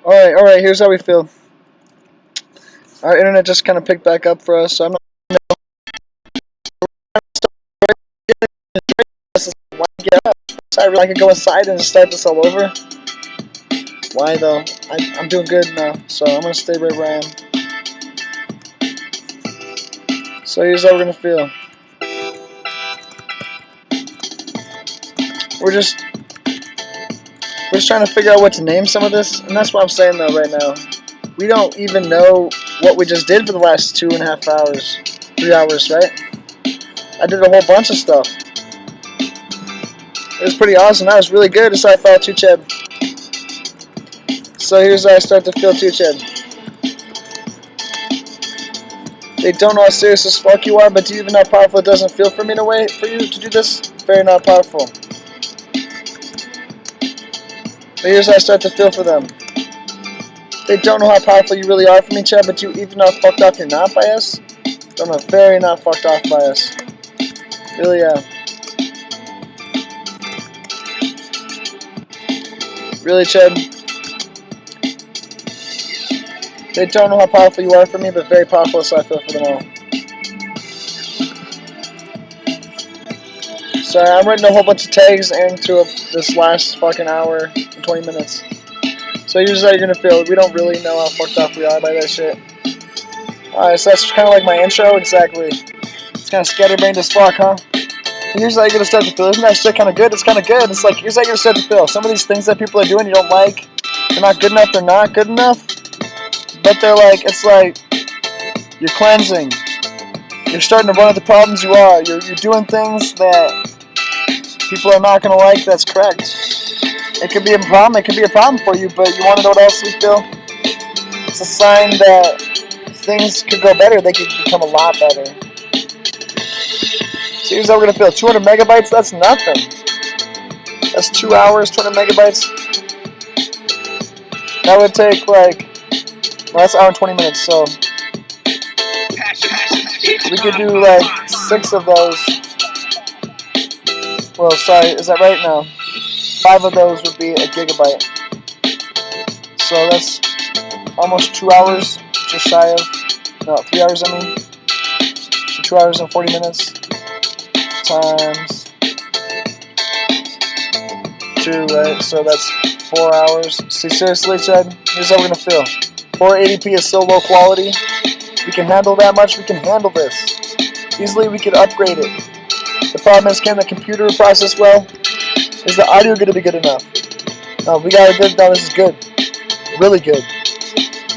Alright, here's how we feel. Our internet just kind of picked back up for us, so I'm not why get up. So I could go inside and just start this all over. Why though? I'm doing good now, so I'm gonna stay right where I am. So here's how we're gonna feel. We're just trying to figure out what to name some of this, and that's what I'm saying though right now. We don't even know what we just did for the last 2.5 hours, 3 hours, right? I did a whole bunch of stuff. It was pretty awesome. That was really good. So I felt too, Chad. So here's how I start to feel too, Chad. They don't know how serious as fuck you are, but do you even know how powerful it doesn't feel for me in a way for you to do this? Very not powerful. But here's how I start to feel for them. They don't know how powerful you really are for me, Chad, but do you even know how fucked off you're not by us? Don't know, very not fucked off by us. Really, yeah. Really, Chad. They don't know how powerful you are for me, but very powerful, so I feel for them all. Sorry, I'm writing a whole bunch of tags into this last fucking hour and 20 minutes. So here's how you're gonna feel. We don't really know how fucked off we are by that shit. Alright, so that's kind of like my intro, exactly. It's kind of scatterbrained as fuck, huh? Here's how you're gonna start to feel. Isn't that shit kind of good? It's kind of good. It's like, here's how you're gonna start to feel. Some of these things that people are doing you don't like, they're not good enough, they're not good enough. But they're like, it's like, you're cleansing. You're starting to run into problems you are. You're doing things that people are not gonna like, that's correct. It could be a problem, it could be a problem for you, but you wanna know what else we feel? It's a sign that things could go better, they could become a lot better. So here's how we're gonna feel. 200 megabytes, that's nothing. That's 2 hours, 200 megabytes. That would take like, well, that's an hour and 20 minutes, so we could do like 6 of those. Well, sorry, is that right? No. 5 of those would be a gigabyte. So that's almost 2 hours, just shy of, no, 3 hours I mean. So 2 hours and 40 minutes times 2, right? So that's 4 hours. See, seriously, Chad, here's how we're gonna feel. 480p is so low quality. We can handle that much, we can handle this. Easily we could upgrade it. The problem is, can the computer process well? Is the audio going to be good enough? No, we got a good, no, this is good. Really good.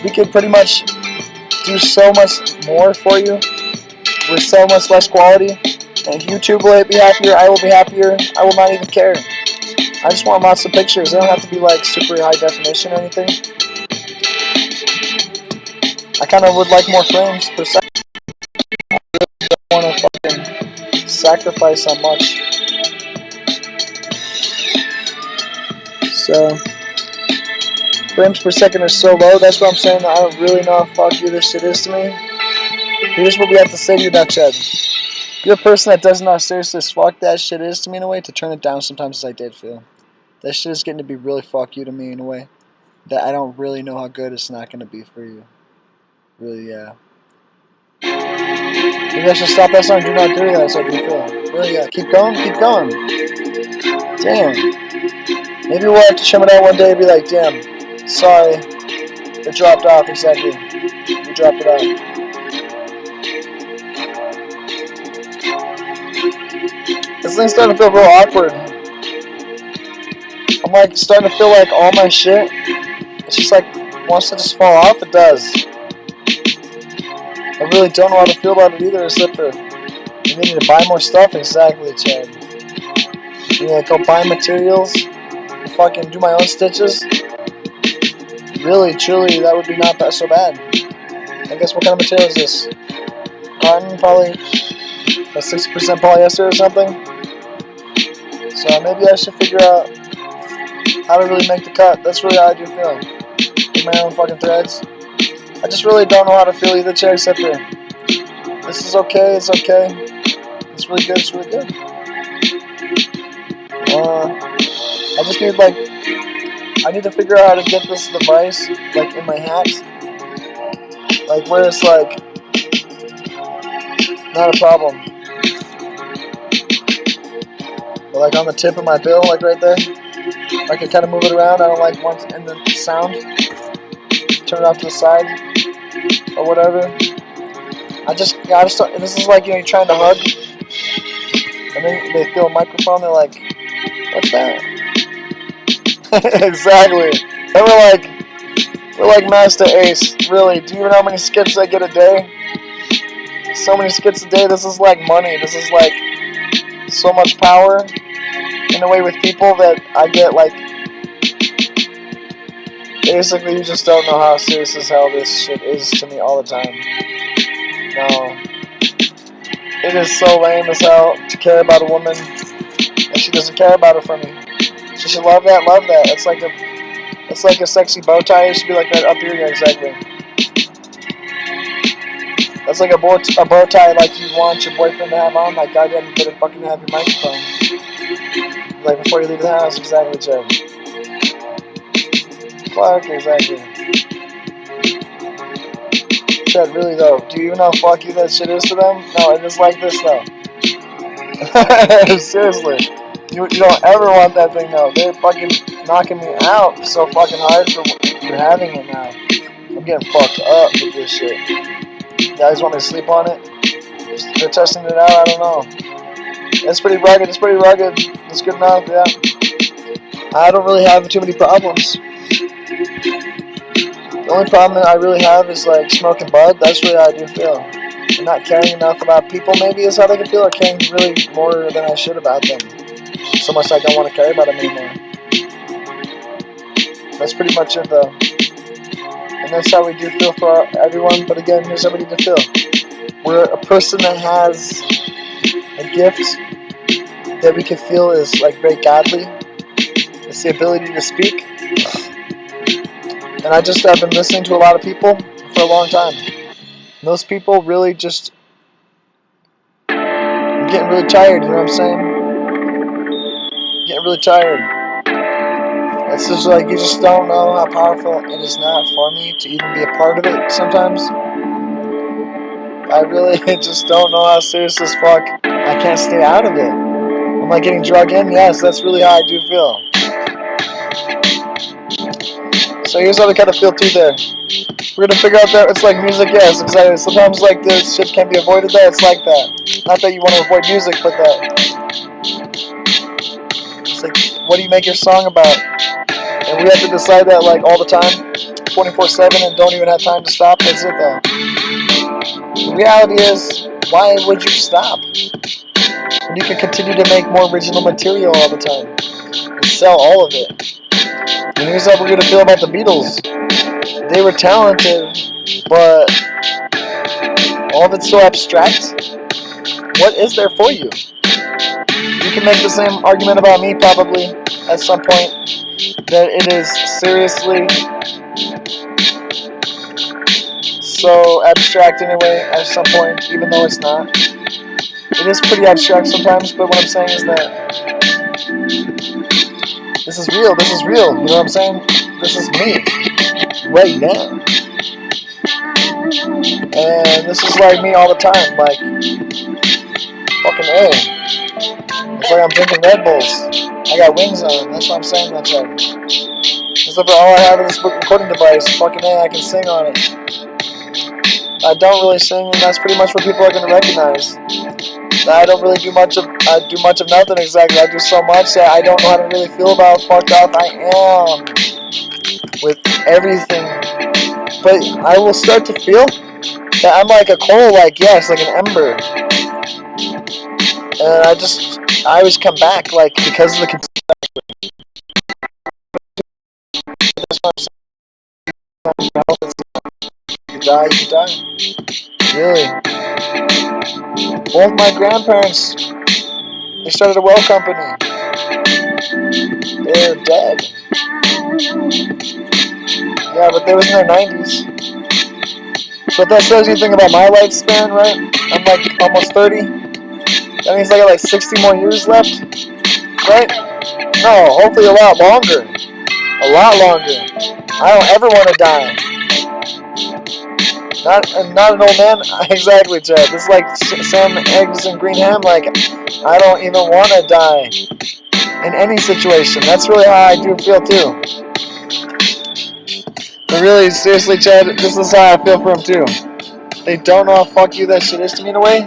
We could pretty much do so much more for you with so much less quality. And YouTube will be happier, I will be happier, I will not even care. I just want lots of pictures. They don't have to be like super high definition or anything. I kind of would like more frames per second. I really don't want to fucking sacrifice that much. So, frames per second are so low, that's what I'm saying. I don't really know how fuck you this shit is to me. Here's what we have to say to you about Chad. You're a person that doesn't know how serious as fuck that shit is to me in a way, to turn it down sometimes as I did feel. That shit is getting to be really fuck you to me in a way that I don't really know how good it's not going to be for you. Really, yeah. Maybe I should stop that song, do not do that, so I can feel. Really, yeah. Keep going, keep going. Damn. Maybe we'll have to trim it out one day and be like, damn, sorry, it dropped off, exactly. We dropped it out. This thing's starting to feel real awkward. I'm like starting to feel like all my shit, it's just like, wants to just fall off, it does. I really don't know how to feel about it either, except for you need to buy more stuff, exactly, Chad. You need to go buy materials, fucking do my own stitches. Really, truly, that would be not so bad. I guess what kind of material is this? Cotton, probably 60% polyester or something. So maybe I should figure out how to really make the cut. That's really how I do feel. Make my own fucking threads. I just really don't know how to feel either, Chad, except for this is okay, it's okay. It's really good, it's really good. I just need like, I I need to figure out how to get this device, like, in my hat. Like, where it's, like, not a problem. But, like, on the tip of my bill, like, right there. I can kind of move it around. I don't like once in the sound. Turn it off to the side. Or whatever. I just don't, this is like, you know, you're trying to hug. And then they feel a microphone, they're like, what's that? Exactly. And we're like Master Ace. Really, do you know how many skits I get a day? So many skits a day. This is like money. This is like so much power in a way with people that I get, like, basically you just don't know how serious as hell this shit is to me all the time. No. It is so lame as hell to care about a woman and she doesn't care about it for me. She should love that, love that. It's like a sexy bow tie. It should be like that up here, yeah, exactly. That's like a bow tie like you want your boyfriend to have on. Like, goddamn, you better fucking have your microphone. Like, before you leave the house, exactly, Chad. Fuck, exactly. Chad, really though, do you know how fuck you that shit is to them? No, it is like this though. Seriously. You don't ever want that thing though. They're fucking knocking me out so fucking hard for having it now. I'm getting fucked up with this shit. Guys want me to sleep on it? They're testing it out, I don't know. It's pretty rugged, it's pretty rugged. It's good enough, yeah. I don't really have too many problems. The only problem that I really have is like smoking bud. That's really how I do feel. And not caring enough about people maybe is how they can feel, or caring really more than I should about them. So much I don't want to care about them anymore. That's pretty much it though. And that's how we do feel for everyone, but again, here's how we need to feel. We're a person that has a gift that we can feel is like very godly. It's the ability to speak. And I've been listening to a lot of people for a long time. And those people really just, I'm getting really tired, you know what I'm saying? Getting really tired. It's just like, you just don't know how powerful it is not for me to even be a part of it sometimes. I really just don't know how serious as fuck I can't stay out of it. I'm like getting drugged in, yes, that's really how I do feel. So here's how we kind of feel too there. We're gonna figure out that it's like music, yes, exactly. Sometimes like this shit can't be avoided there, it's like that. Not that you want to avoid music, but that. It's like, what do you make your song about? And we have to decide that like all the time, 24/7, and don't even have time to stop. That's it though. The reality is, why would you stop? When you can continue to make more original material all the time and sell all of it. And here's how we're gonna feel about the Beatles. They were talented, but all of it's so abstract. What is there for you? You can make the same argument about me probably at some point, that it is seriously so abstract in a way at some point, even though it's not. It is pretty abstract sometimes, but what I'm saying is that this is real, you know what I'm saying? This is me, right now. And this is like me all the time, like, fucking A. It's like I'm drinking Red Bulls. I got wings on, that's what I'm saying, that's right. Except for all I have is this recording device, fucking A, I can sing on it. I don't really sing, and that's pretty much what people are going to recognize. I don't really do much of nothing exactly. I do so much that I don't know how to really feel about how fucked up I am with everything. But I will start to feel that I'm like a coal, like, yes, like an ember. And I always come back, like, because of the you can die. Really. Both my grandparents, they started a well company. They're dead. Yeah, but they was in their 90s. So if that says anything about my lifespan, right? I'm like almost 30. That means I got like 60 more years left, right? No, hopefully a lot longer. A lot longer. I don't ever want to die. Not an old man. Exactly, Chad. It's like Sam, eggs, and green ham. Like, I don't even want to die in any situation. That's really how I do feel too. But really, seriously, Chad, this is how I feel for him too. They don't know how fuck you that shit is to me in a way.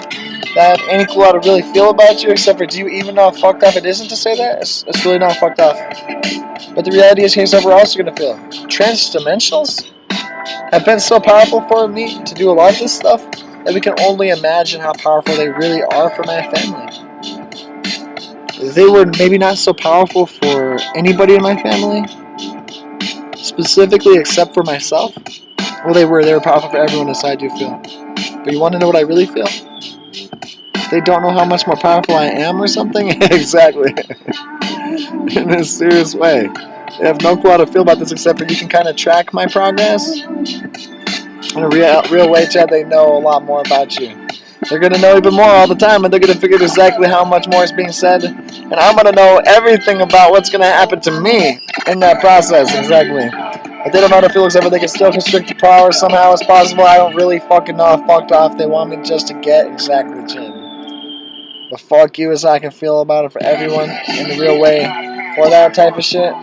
That have any clue how to really feel about you, except for do you even know how fucked up it isn't to say that? It's really not fucked up. But the reality is, here's how we're also gonna feel. Transdimensionals have been so powerful for me to do a lot of this stuff that we can only imagine how powerful they really are for my family. They were maybe not so powerful for anybody in my family, specifically except for myself. Well, they were powerful for everyone as I do feel. But you want to know what I really feel? They don't know how much more powerful I am or something? Exactly. In a serious way. They have no clue how to feel about this except for you can kind of track my progress. In a real way, Chad, they know a lot more about you. They're going to know even more all the time, and they're going to figure exactly how much more is being said. And I'm going to know everything about what's going to happen to me in that process, exactly. If they don't know how to feel except for they can still constrict the power somehow as possible, I don't really fucking know how fucked off they want me just to get exactly, Chad. But fuck you is how I can feel about it for everyone in the real way for that type of shit.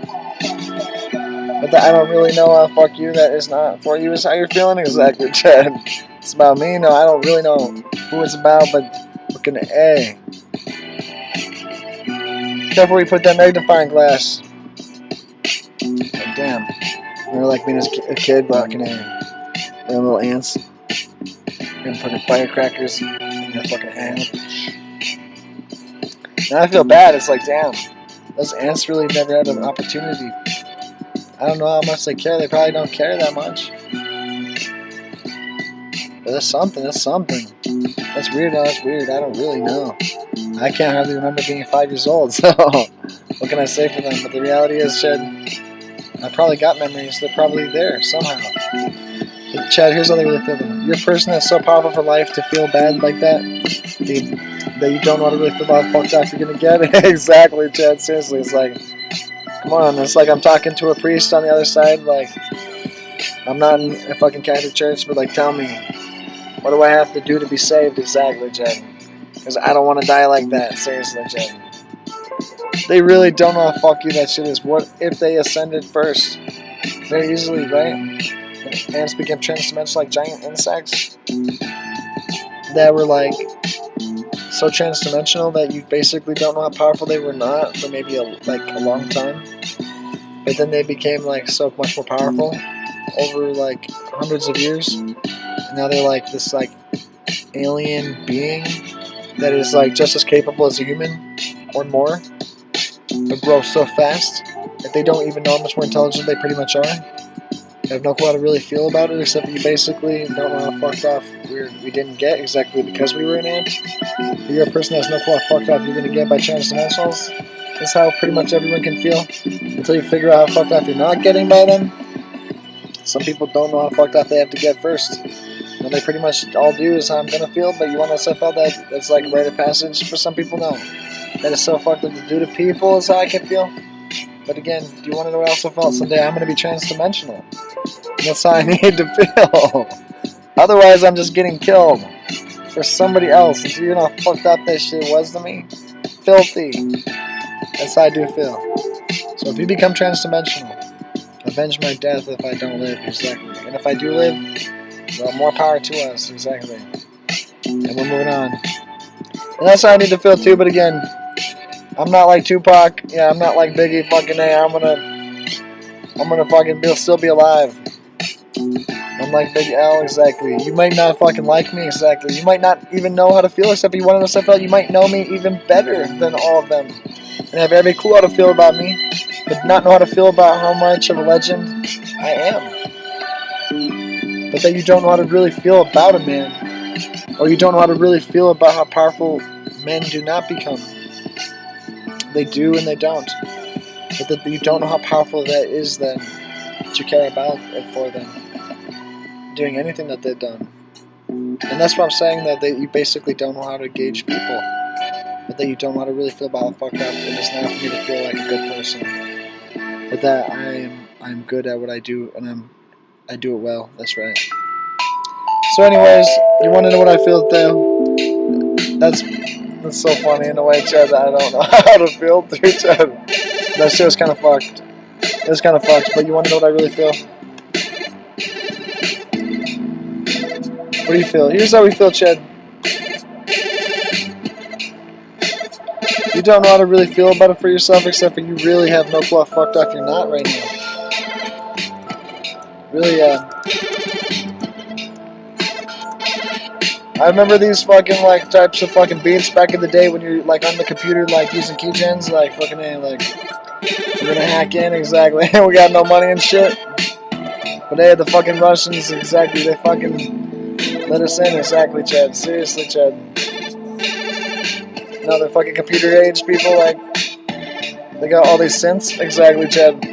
But I don't really know how fuck you that is not for you is how you're feeling exactly, Chad. It's about me. No, I don't really know who it's about, but fucking A. Careful where you put that magnifying glass. Oh, damn. You're like me as a kid, fucking A. Little ants. And fucking firecrackers in your fucking hand. Now I feel bad. It's like, damn. Those ants really never had an opportunity. I don't know how much they care. They probably don't care that much. But that's something. That's something. That's weird. That's weird. I don't really know. I can't hardly remember being 5 years old, so what can I say for them? But the reality is, Chad, I probably got memories. They're probably there somehow. But Chad, here's how they really feel. You're a person that's so powerful for life to feel bad like that, that you don't know how to really feel about how fucked up you're going to get. Exactly, Chad. Seriously, it's like, come on. It's like I'm talking to a priest on the other side. Like, I'm not in a fucking Catholic church, but like, tell me, what do I have to do to be saved? Exactly, Chad. Because I don't want to die like that. Seriously, Chad. They really don't know how fuck you that shit is. What if they ascended first? Very easily, right? And ants became transdimensional like giant insects that were like so transdimensional that you basically don't know how powerful they were not for maybe a long time. But then they became like so much more powerful over like hundreds of years. And now they're like this like alien being that is like just as capable as a human or more, but grow so fast that they don't even know how much more intelligent they pretty much are. They have no clue how to really feel about it, except you basically don't know how fucked off we didn't get exactly because we were an ant. But you're a person that has no clue how fucked off you're going to get by transdimensionals. That's how pretty much everyone can feel until you figure out how fucked off you're not getting by them. Some people don't know how fucked off they have to get first. What they pretty much all do is how I'm going to feel, but you want to say that's like a rite of passage for some people? No. That is so fucked up to do to people is how I can feel. But again, do you want to know what I also felt? Someday I'm going to be transdimensional. That's how I need to feel. Otherwise, I'm just getting killed for somebody else. And do you know how fucked up that shit was to me? Filthy. That's how I do feel. So if you become transdimensional, avenge my death if I don't live, exactly. And if I do live, well, more power to us, exactly. And we're moving on. And that's how I need to feel too, but again, I'm not like Tupac. Yeah, I'm not like Biggie. Fucking A. I'm gonna fucking still be alive. I'm like Big L, exactly. You might not fucking like me, exactly. You might not even know how to feel, except if you want to know stuff. You might know me even better than all of them, and have every clue how to feel about me, but not know how to feel about how much of a legend I am. But that you don't know how to really feel about a man, or you don't know how to really feel about how powerful men do not become. They do and they don't. But that you don't know how powerful that is then to care about it for them. Doing anything that they've done. And that's what I'm saying, that you basically don't know how to gauge people. But that you don't know how to really feel about how fucked up it is now for me to feel like a good person. but that I'm good at what I do, and I do it well. That's right. So, anyways, you want to know what I feel, Theo? That's so funny in a way, Chad. That I don't know how to feel through, Chad. That shit was kind of fucked. It was kind of fucked. But you want to know what I really feel? What do you feel? Here's how we feel, Chad. You don't know how to really feel about it for yourself, except for you really have no clue how fucked off you're not right now. Really, I remember these fucking like types of fucking beats back in the day when you're like on the computer like using keygens, like fucking like you're gonna hack in exactly. We got no money and shit. But hey, the fucking Russians exactly, they fucking let us in exactly, Chad. Seriously, Chad. No, they're fucking computer age people, like they got all these synths, exactly, Chad.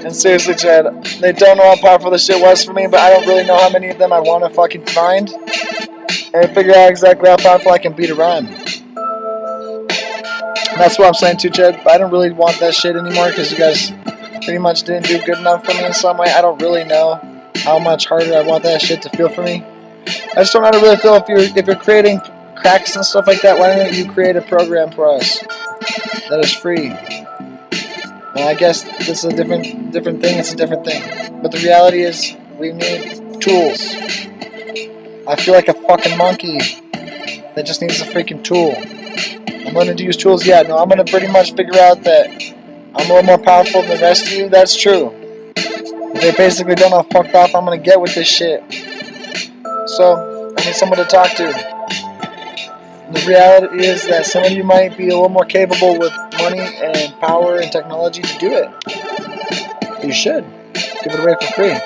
And seriously, Chad, they don't know how powerful this shit was for me, but I don't really know how many of them I want to fucking find and figure out exactly how powerful I can beat a rhyme. And that's what I'm saying too, Chad. But I don't really want that shit anymore because you guys pretty much didn't do good enough for me in some way. I don't really know how much harder I want that shit to feel for me. I just don't know how to really feel if you're creating cracks and stuff like that. Why don't you create a program for us that is free? And I guess this is a different thing. It's a different thing. But the reality is, we need tools. I feel like a fucking monkey that just needs a freaking tool. I'm learning to use tools. Yeah, no, I'm gonna pretty much figure out that I'm a little more powerful than the rest of you. That's true. They basically don't know how fucked off I'm gonna get with this shit. So I need someone to talk to. And the reality is that some of you might be a little more capable with money and power and technology to do it. You should give it away for free.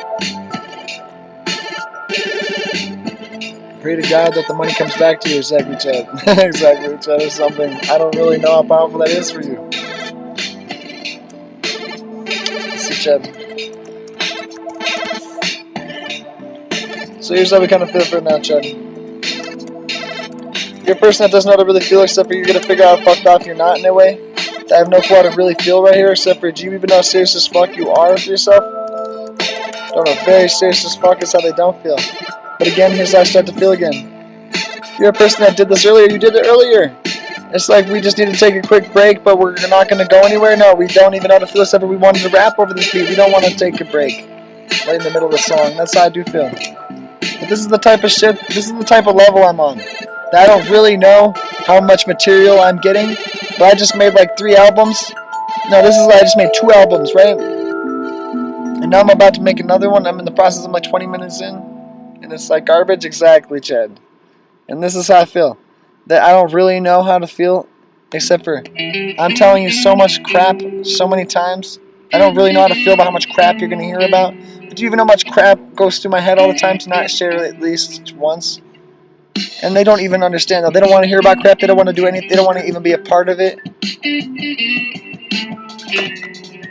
Pray to God that the money comes back to you, exactly, Chad. Exactly, Chad, or something. I don't really know how powerful that is for you. Let's see, Chad. So here's how we kind of feel for it now, Chad. You're a person that doesn't know how to really feel, except for you're going to figure out how fucked off you're not in a way. I have no clue how to really feel right here, except for do you even know how serious as fuck you are with yourself? Don't know, very serious as fuck is how they don't feel. But again, here's how I start to feel again. You're a person that did this earlier, you did it earlier. It's like we just need to take a quick break, but we're not going to go anywhere. No, we don't even know how to feel, except for we wanted to rap over this beat. We don't want to take a break right in the middle of the song. That's how I do feel. But this is the type of shit, this is the type of level I'm on. That I don't really know how much material I'm getting, but I just made like 3 albums. No, this is like I just made 2 albums, right? And now I'm about to make another one. I'm in the process. I'm like 20 minutes in, and it's like garbage. Exactly, Chad. And this is how I feel. That I don't really know how to feel, except for I'm telling you so much crap so many times. I don't really know how to feel about how much crap you're going to hear about. But do you even know how much crap goes through my head all the time to not share it at least once? And they don't even understand that. They don't want to hear about crap. They don't want to do anything. They don't want to even be a part of it.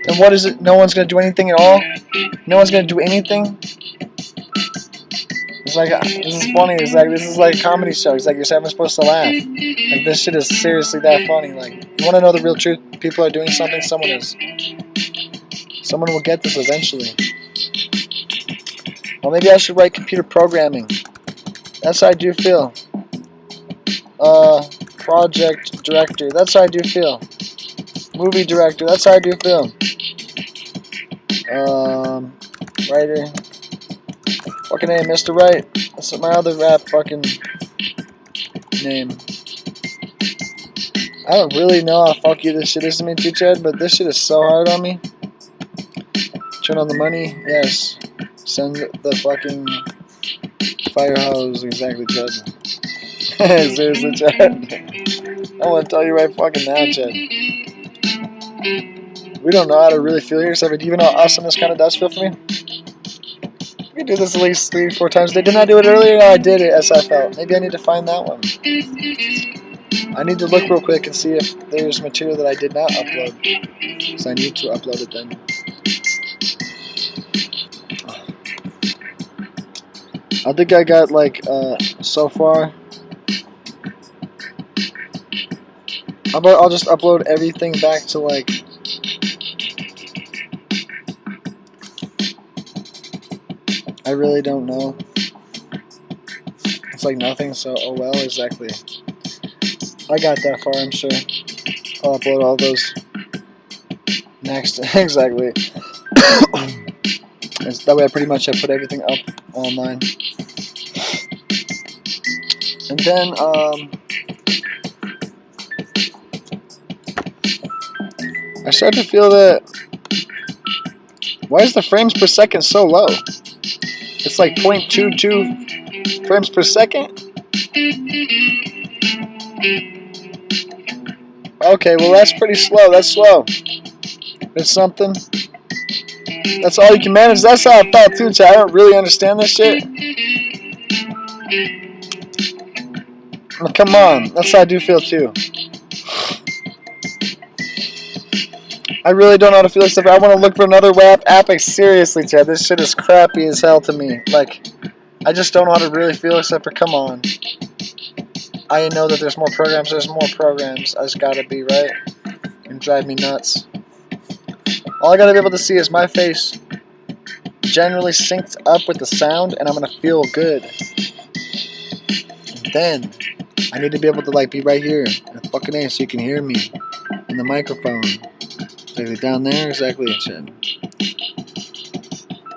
And what is it? No one's going to do anything at all? No one's going to do anything? It's like, this is funny. It's like, this is like a comedy show. It's like you're never supposed to laugh. Like, this shit is seriously that funny. Like, you want to know the real truth? People are doing something. Someone is. Someone will get this eventually. Well, maybe I should write computer programming. That's how I do feel. Project director. That's how I do feel. Movie director. That's how I do feel. Writer. Fucking name, Mr. Wright. That's my other rap fucking name. I don't really know how fucky this shit is to me, too, Chad, but this shit is so hard on me. Turn on the money. Yes. Send the fucking fire hose. Exactly, Chad. Seriously, Chad. I want to tell you right fucking now, Chad. We don't know how to really feel here, so do you even know how awesome this kind of does feel for me? We do this at least 3-4 times a day. Didn't I do it earlier? No, I did it as I felt. Maybe I need to find that one. I need to look real quick and see if there's material that I did not upload. Because I need to upload it then. I think I got like, so far. I'll just upload everything back to like I really don't know. It's like nothing, so oh well, exactly. I got that far, I'm sure. I'll upload all those next. Exactly. That way I pretty much have put everything up online. And then, I start to feel that, why is the frames per second so low? It's like 0.22 frames per second? Okay, well that's pretty slow, that's slow. It's something. That's all you can manage. That's how I felt too, Chad. I don't really understand this shit. Well, come on, that's how I do feel too. I really don't know how to feel this stuff. I want to look for another web app. Seriously, Chad, this shit is crappy as hell to me. Like, I just don't know how to really feel except for, come on. I know that there's more programs. There's more programs. I just gotta be, right? And drive me nuts. All I gotta be able to see is my face generally synced up with the sound, and I'm gonna feel good. And then I need to be able to like be right here in the fucking A so you can hear me in the microphone. Exactly down there, exactly, Chad.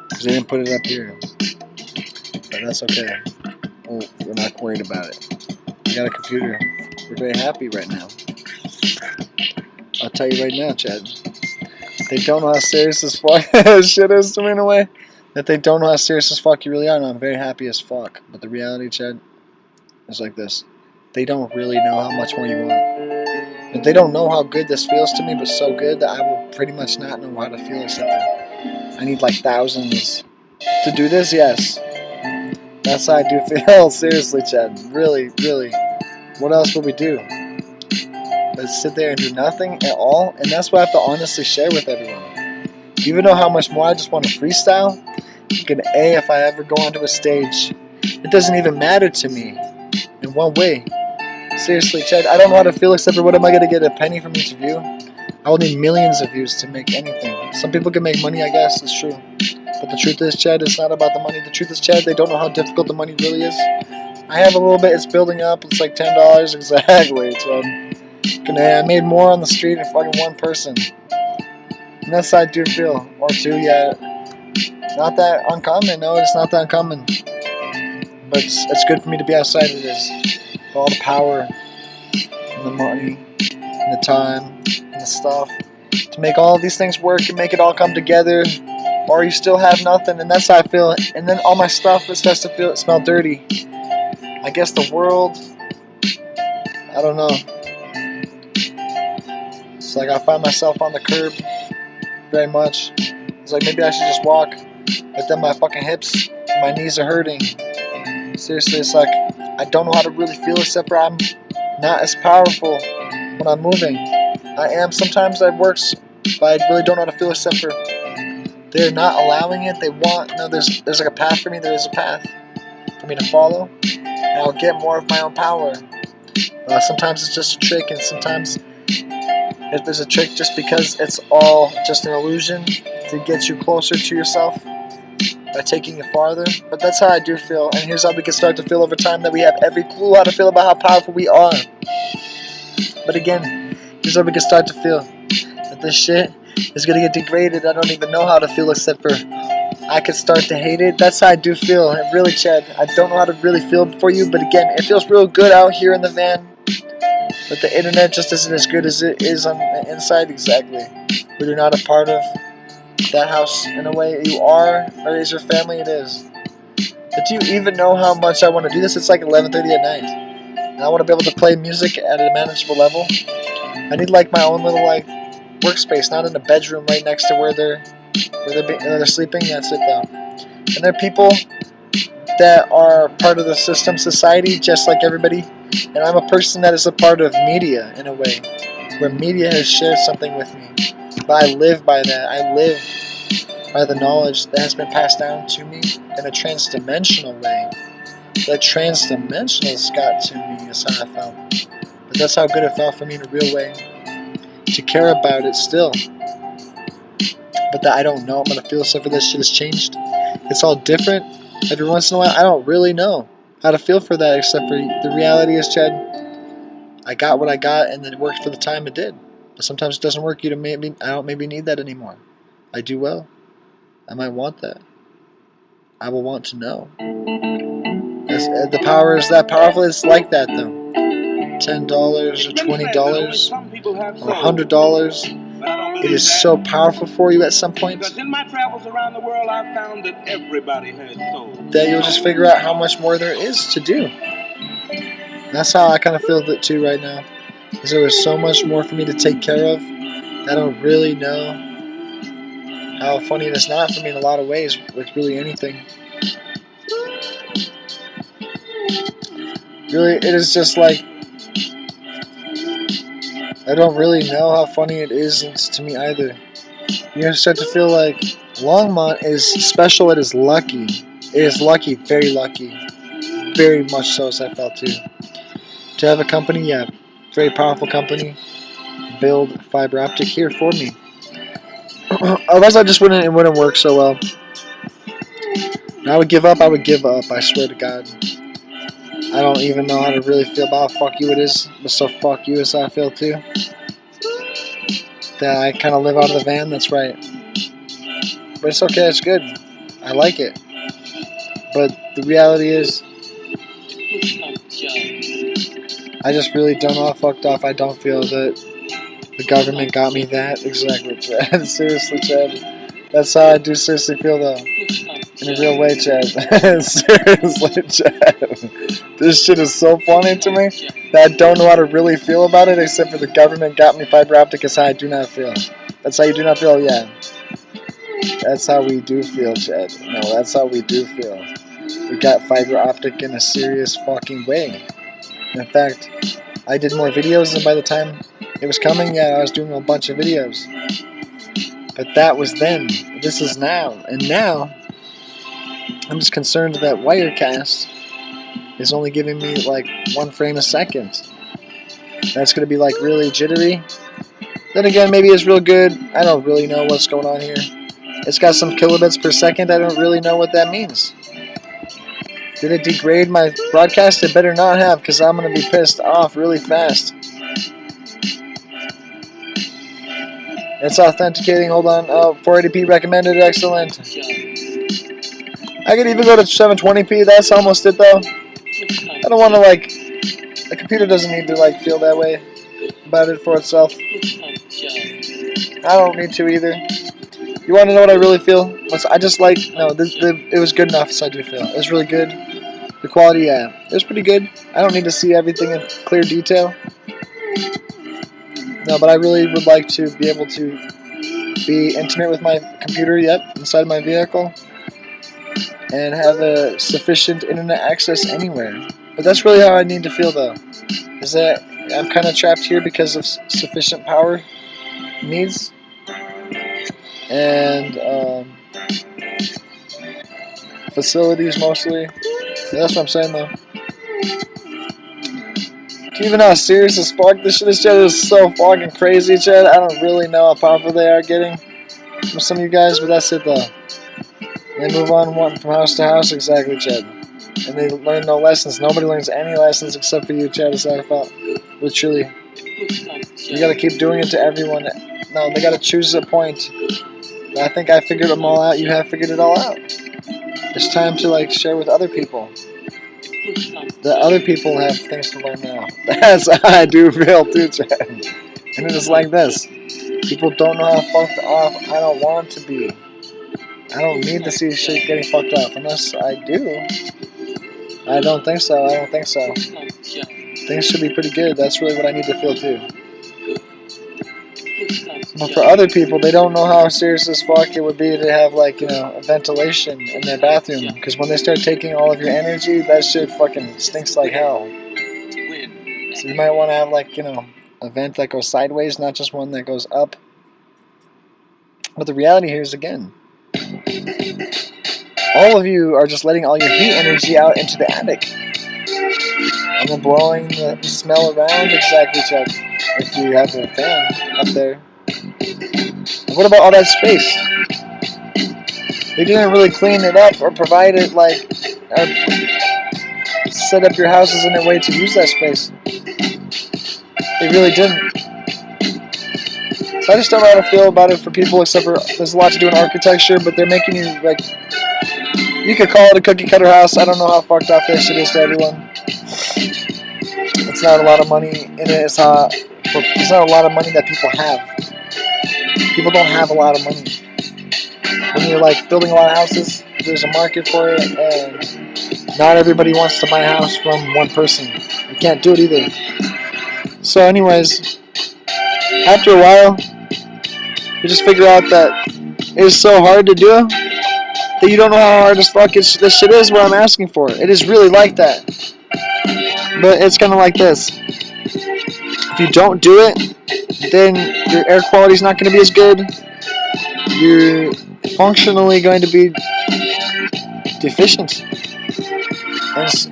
Because they didn't put it up here. But that's okay. We're not worried about it. We got a computer. We're very happy right now. I'll tell you right now, Chad. They don't know how serious as fuck shit is to me in a way. That they don't know how serious as fuck you really are. And I'm very happy as fuck. But the reality, Chad, is like this. They don't really know how much more you want. But they don't know how good this feels to me, but so good that I will pretty much not know how to feel except that I need like thousands to do this. Yes, that's how I do feel. Seriously, Chad, really, really. What else would we do? But sit there and do nothing at all, and that's what I have to honestly share with everyone. Do you even know how much more I just want to freestyle? Like an A if I ever go onto a stage. It doesn't even matter to me in one way. Seriously, Chad, I don't know how to feel except for what am I going to get a penny from each view? I will need millions of views to make anything. Some people can make money, I guess, it's true. But the truth is, Chad, it's not about the money. The truth is, Chad, they don't know how difficult the money really is. I have a little bit, it's building up, it's like $10 exactly, Chad. I made more on the street than fucking one person. And that's how I do feel. Or two, yeah. Not that uncommon, no, it's not that uncommon. But it's good for me to be outside of this. All the power and the money and the time and the stuff to make all of these things work and make it all come together, or you still have nothing, and that's how I feel. And then all my stuff, it starts to smell dirty. I guess the world, I don't know. It's like I find myself on the curb very much. It's like maybe I should just walk, but then my fucking hips and my knees are hurting. Seriously, it's like I don't know how to really feel except for I'm not as powerful when I'm moving. I am. Sometimes that works, but I really don't know how to feel except for they're not allowing it. They want, no, there's like a path for me. There is a path for me to follow, and I'll get more of my own power. Sometimes it's just a trick, and sometimes if there's a trick just because it's all just an illusion to get you closer to yourself by taking it farther. But that's how I do feel, and here's how we can start to feel over time that we have every clue how to feel about how powerful we are. But again, here's how we can start to feel that this shit is gonna get degraded. I don't even know how to feel except for I could start to hate it. That's how I do feel. And really, Chad, I don't know how to really feel for you, but again, it feels real good out here in the van. But the internet just isn't as good as it is on the inside. Exactly. When you're not a part of that house in a way, you are, or is your family? It is. But do you even know how much I want to do this? It's like 11:30 at night, and I want to be able to play music at a manageable level. I need like my own little like workspace, not in a bedroom right next to where they're sleeping. That's it though. And there are people that are part of the system, society, just like everybody. And I'm a person that is a part of media in a way, where media has shared something with me. But I live by that. I live by the knowledge that has been passed down to me in a trans-dimensional way. That trans-dimensional's got to me is how I felt. But that's how good it felt for me in a real way to care about it still. But that I don't know I'm going to feel so for this shit has changed. it's all different every once in a while. I don't really know how to feel for that, except for the reality is, Chad, I got what I got, and it worked for the time it did. But sometimes it doesn't work. I don't maybe need that anymore. I do well. I might want that. I will want to know. The power is that powerful. It's like that though. $10 or $20 or $100. It is so powerful for you at some point. Because in my travels around the world, I've found that everybody has soul. That you'll just figure out how much more there is to do. That's how I kind of feel it too right now. Because there was so much more for me to take care of. I don't really know how funny it is not for me in a lot of ways with really anything. Really, it is just like, I don't really know how funny it is to me either. You start to feel like Longmont is special, it is lucky. It is lucky, very lucky. Very much so, as I felt too. To have a company, yeah, very powerful company, build fiber optic here for me. Otherwise I just it wouldn't work so well. And I would give up, I swear to God. I don't even know how to really feel about how fuck you it is, but so fuck you as I feel too. That I kind of live out of the van, that's right. But it's okay, it's good. I like it. But the reality is, I just really don't know how fucked off I don't feel that the government got me that. Exactly, Chad. Seriously, Chad. That's how I do seriously feel, though. In a real way, Chad. Seriously, Chad. This shit is so funny to me that I don't know how to really feel about it, except for the government got me fiber optic is how I do not feel. That's how you do not feel, yeah. That's how we do feel, Chad. No, that's how we do feel. We got fiber optic in a serious fucking way. In fact, I did more videos, and by the time it was coming, yeah, I was doing a bunch of videos. But that was then. This is now. And now, I'm just concerned that Wirecast is only giving me like 1 frame a second. That's going to be like really jittery. Then again, maybe it's real good. I don't really know what's going on here. It's got some kilobits per second. I don't really know what that means. Did it degrade my broadcast? It better not have, because I'm going to be pissed off really fast. It's authenticating. Hold on. Oh, 480p recommended. Excellent. I could even go to 720p. That's almost it, though. I don't want to, like... The computer doesn't need to, like, feel that way about it for itself. I don't need to either. You want to know what I really feel? I just like... No, it was good enough, so I do feel. It was really good. The quality, yeah. It was pretty good. I don't need to see everything in clear detail. No, but I really would like to be able to be intimate with my computer, inside my vehicle, and have a sufficient internet access anywhere. But that's really how I need to feel, though. Is that I'm kind of trapped here because of sufficient power needs. And facilities, mostly. Yeah, that's what I'm saying, though. Even how serious as fuck this shit is, Chad, is so fucking crazy, Chad. I don't really know how powerful they are getting from some of you guys, but that's it, though. They move on from house to house, exactly, Chad. And they learn no lessons. Nobody learns any lessons except for you, Chad, as I felt. But truly, you gotta keep doing it to everyone. No, they gotta choose a point. I think I figured them all out. You have figured it all out. It's time to, like, share with other people. The other people have things to learn now. That's how I do feel too, Chad. And it is like this. People don't know how fucked off I don't want to be. I don't need to see shit getting fucked off. Unless I do. I don't think so. I don't think so. Things should be pretty good. That's really what I need to feel too. But for other people, they don't know how serious as fuck it would be to have, like, a ventilation in their bathroom. Because when they start taking all of your energy, that shit fucking stinks like hell. So you might want to have, like, a vent that goes sideways, not just one that goes up. But the reality here is, again, all of you are just letting all your heat energy out into the attic. And then blowing the smell around, exactly, Chad. If you have a fan up there. What about all that space? They didn't really clean it up or provide it, like, or set up your houses in a way to use that space. They really didn't. So I just don't know how to feel about it for people, except for there's a lot to do in architecture, but they're making you, like, you could call it a cookie cutter house. I don't know how fucked up this shit is to everyone. It's not a lot of money in it. It's not a lot of money that people have. People don't have a lot of money. When you're, like, building a lot of houses, there's a market for it, and not everybody wants to buy a house from one person. You can't do it either. So anyways, after a while, you just figure out that it is so hard to do that you don't know how hard as fuck this shit is what I'm asking for. It is really like that. But it's kind of like this. If you don't do it, then your air quality is not going to be as good. You're functionally going to be deficient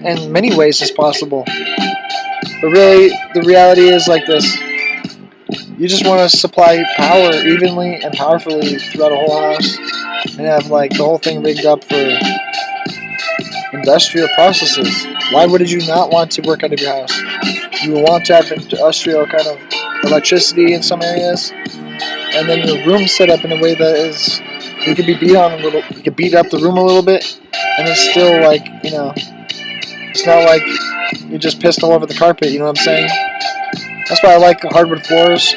in many ways as possible. But really, the reality is like this. You just want to supply power evenly and powerfully throughout a whole house and have, like, the whole thing rigged up for industrial processes. Why would you not want to work out of your house? You will want to have industrial kind of electricity in some areas, and then your room set up in a way that is, you could be beat on a little, you could beat up the room a little bit, and it's still, like, you know, it's not like you just pissed all over the carpet, you know what I'm saying? That's why I like hardwood floors.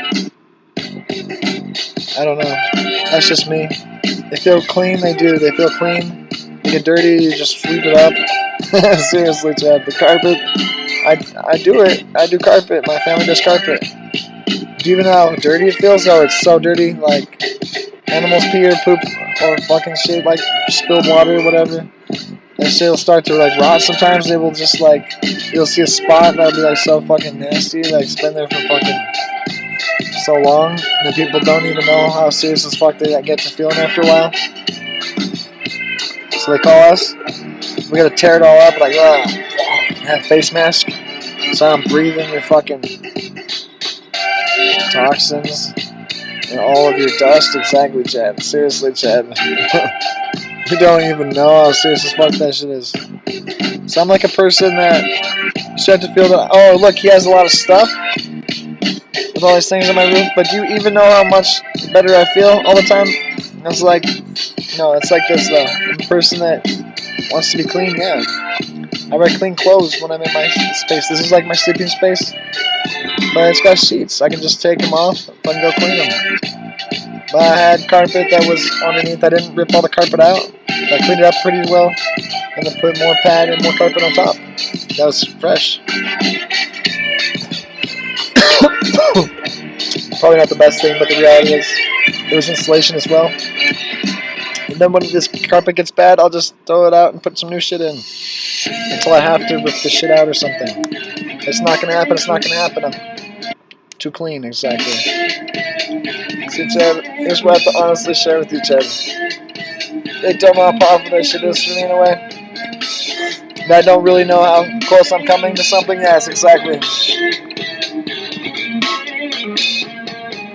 I don't know. That's just me. They feel clean, they do. They feel clean. They get dirty, you just sweep it up. Seriously, Chad. The carpet, I do it. I do carpet. My family does carpet. Do you even know how dirty it feels? Oh, it's so dirty. Like, animals pee or poop or fucking shit, like spilled water or whatever. That shit will start to, like, rot. Sometimes they will just, like, you'll see a spot that'll be, like, so fucking nasty. Like, it's been there for fucking so long. And the people don't even know how serious as fuck they get to feeling after a while. So they call us. We gotta tear it all up. Like, have face mask. So I'm breathing your fucking toxins and all of your dust. Exactly, Chad. Seriously, Chad. You don't even know how serious as fuck that shit is. So I'm like a person that you start to feel that, oh, look, he has a lot of stuff with all these things in my room, but do you even know how much better I feel all the time? And it's like, no, it's like this, though. I'm a person that wants to be clean, yeah. I wear clean clothes when I'm in my space. This is like my sleeping space, but it's got sheets. I can just take them off if I can go clean them. But I had carpet that was underneath. I didn't rip all the carpet out. I cleaned it up pretty well, and then put more pad and more carpet on top. That was fresh. Probably not the best thing, but the reality is there was insulation as well. And then when this carpet gets bad, I'll just throw it out and put some new shit in until I have to rip the shit out or something. It's not gonna happen. It's not gonna happen. I'm too clean, exactly. See, Chad, here's what I have to honestly share with you, Chad. They don't know how powerful that shit is for me in a way. And I don't really know how close I'm coming to something. Yes, exactly.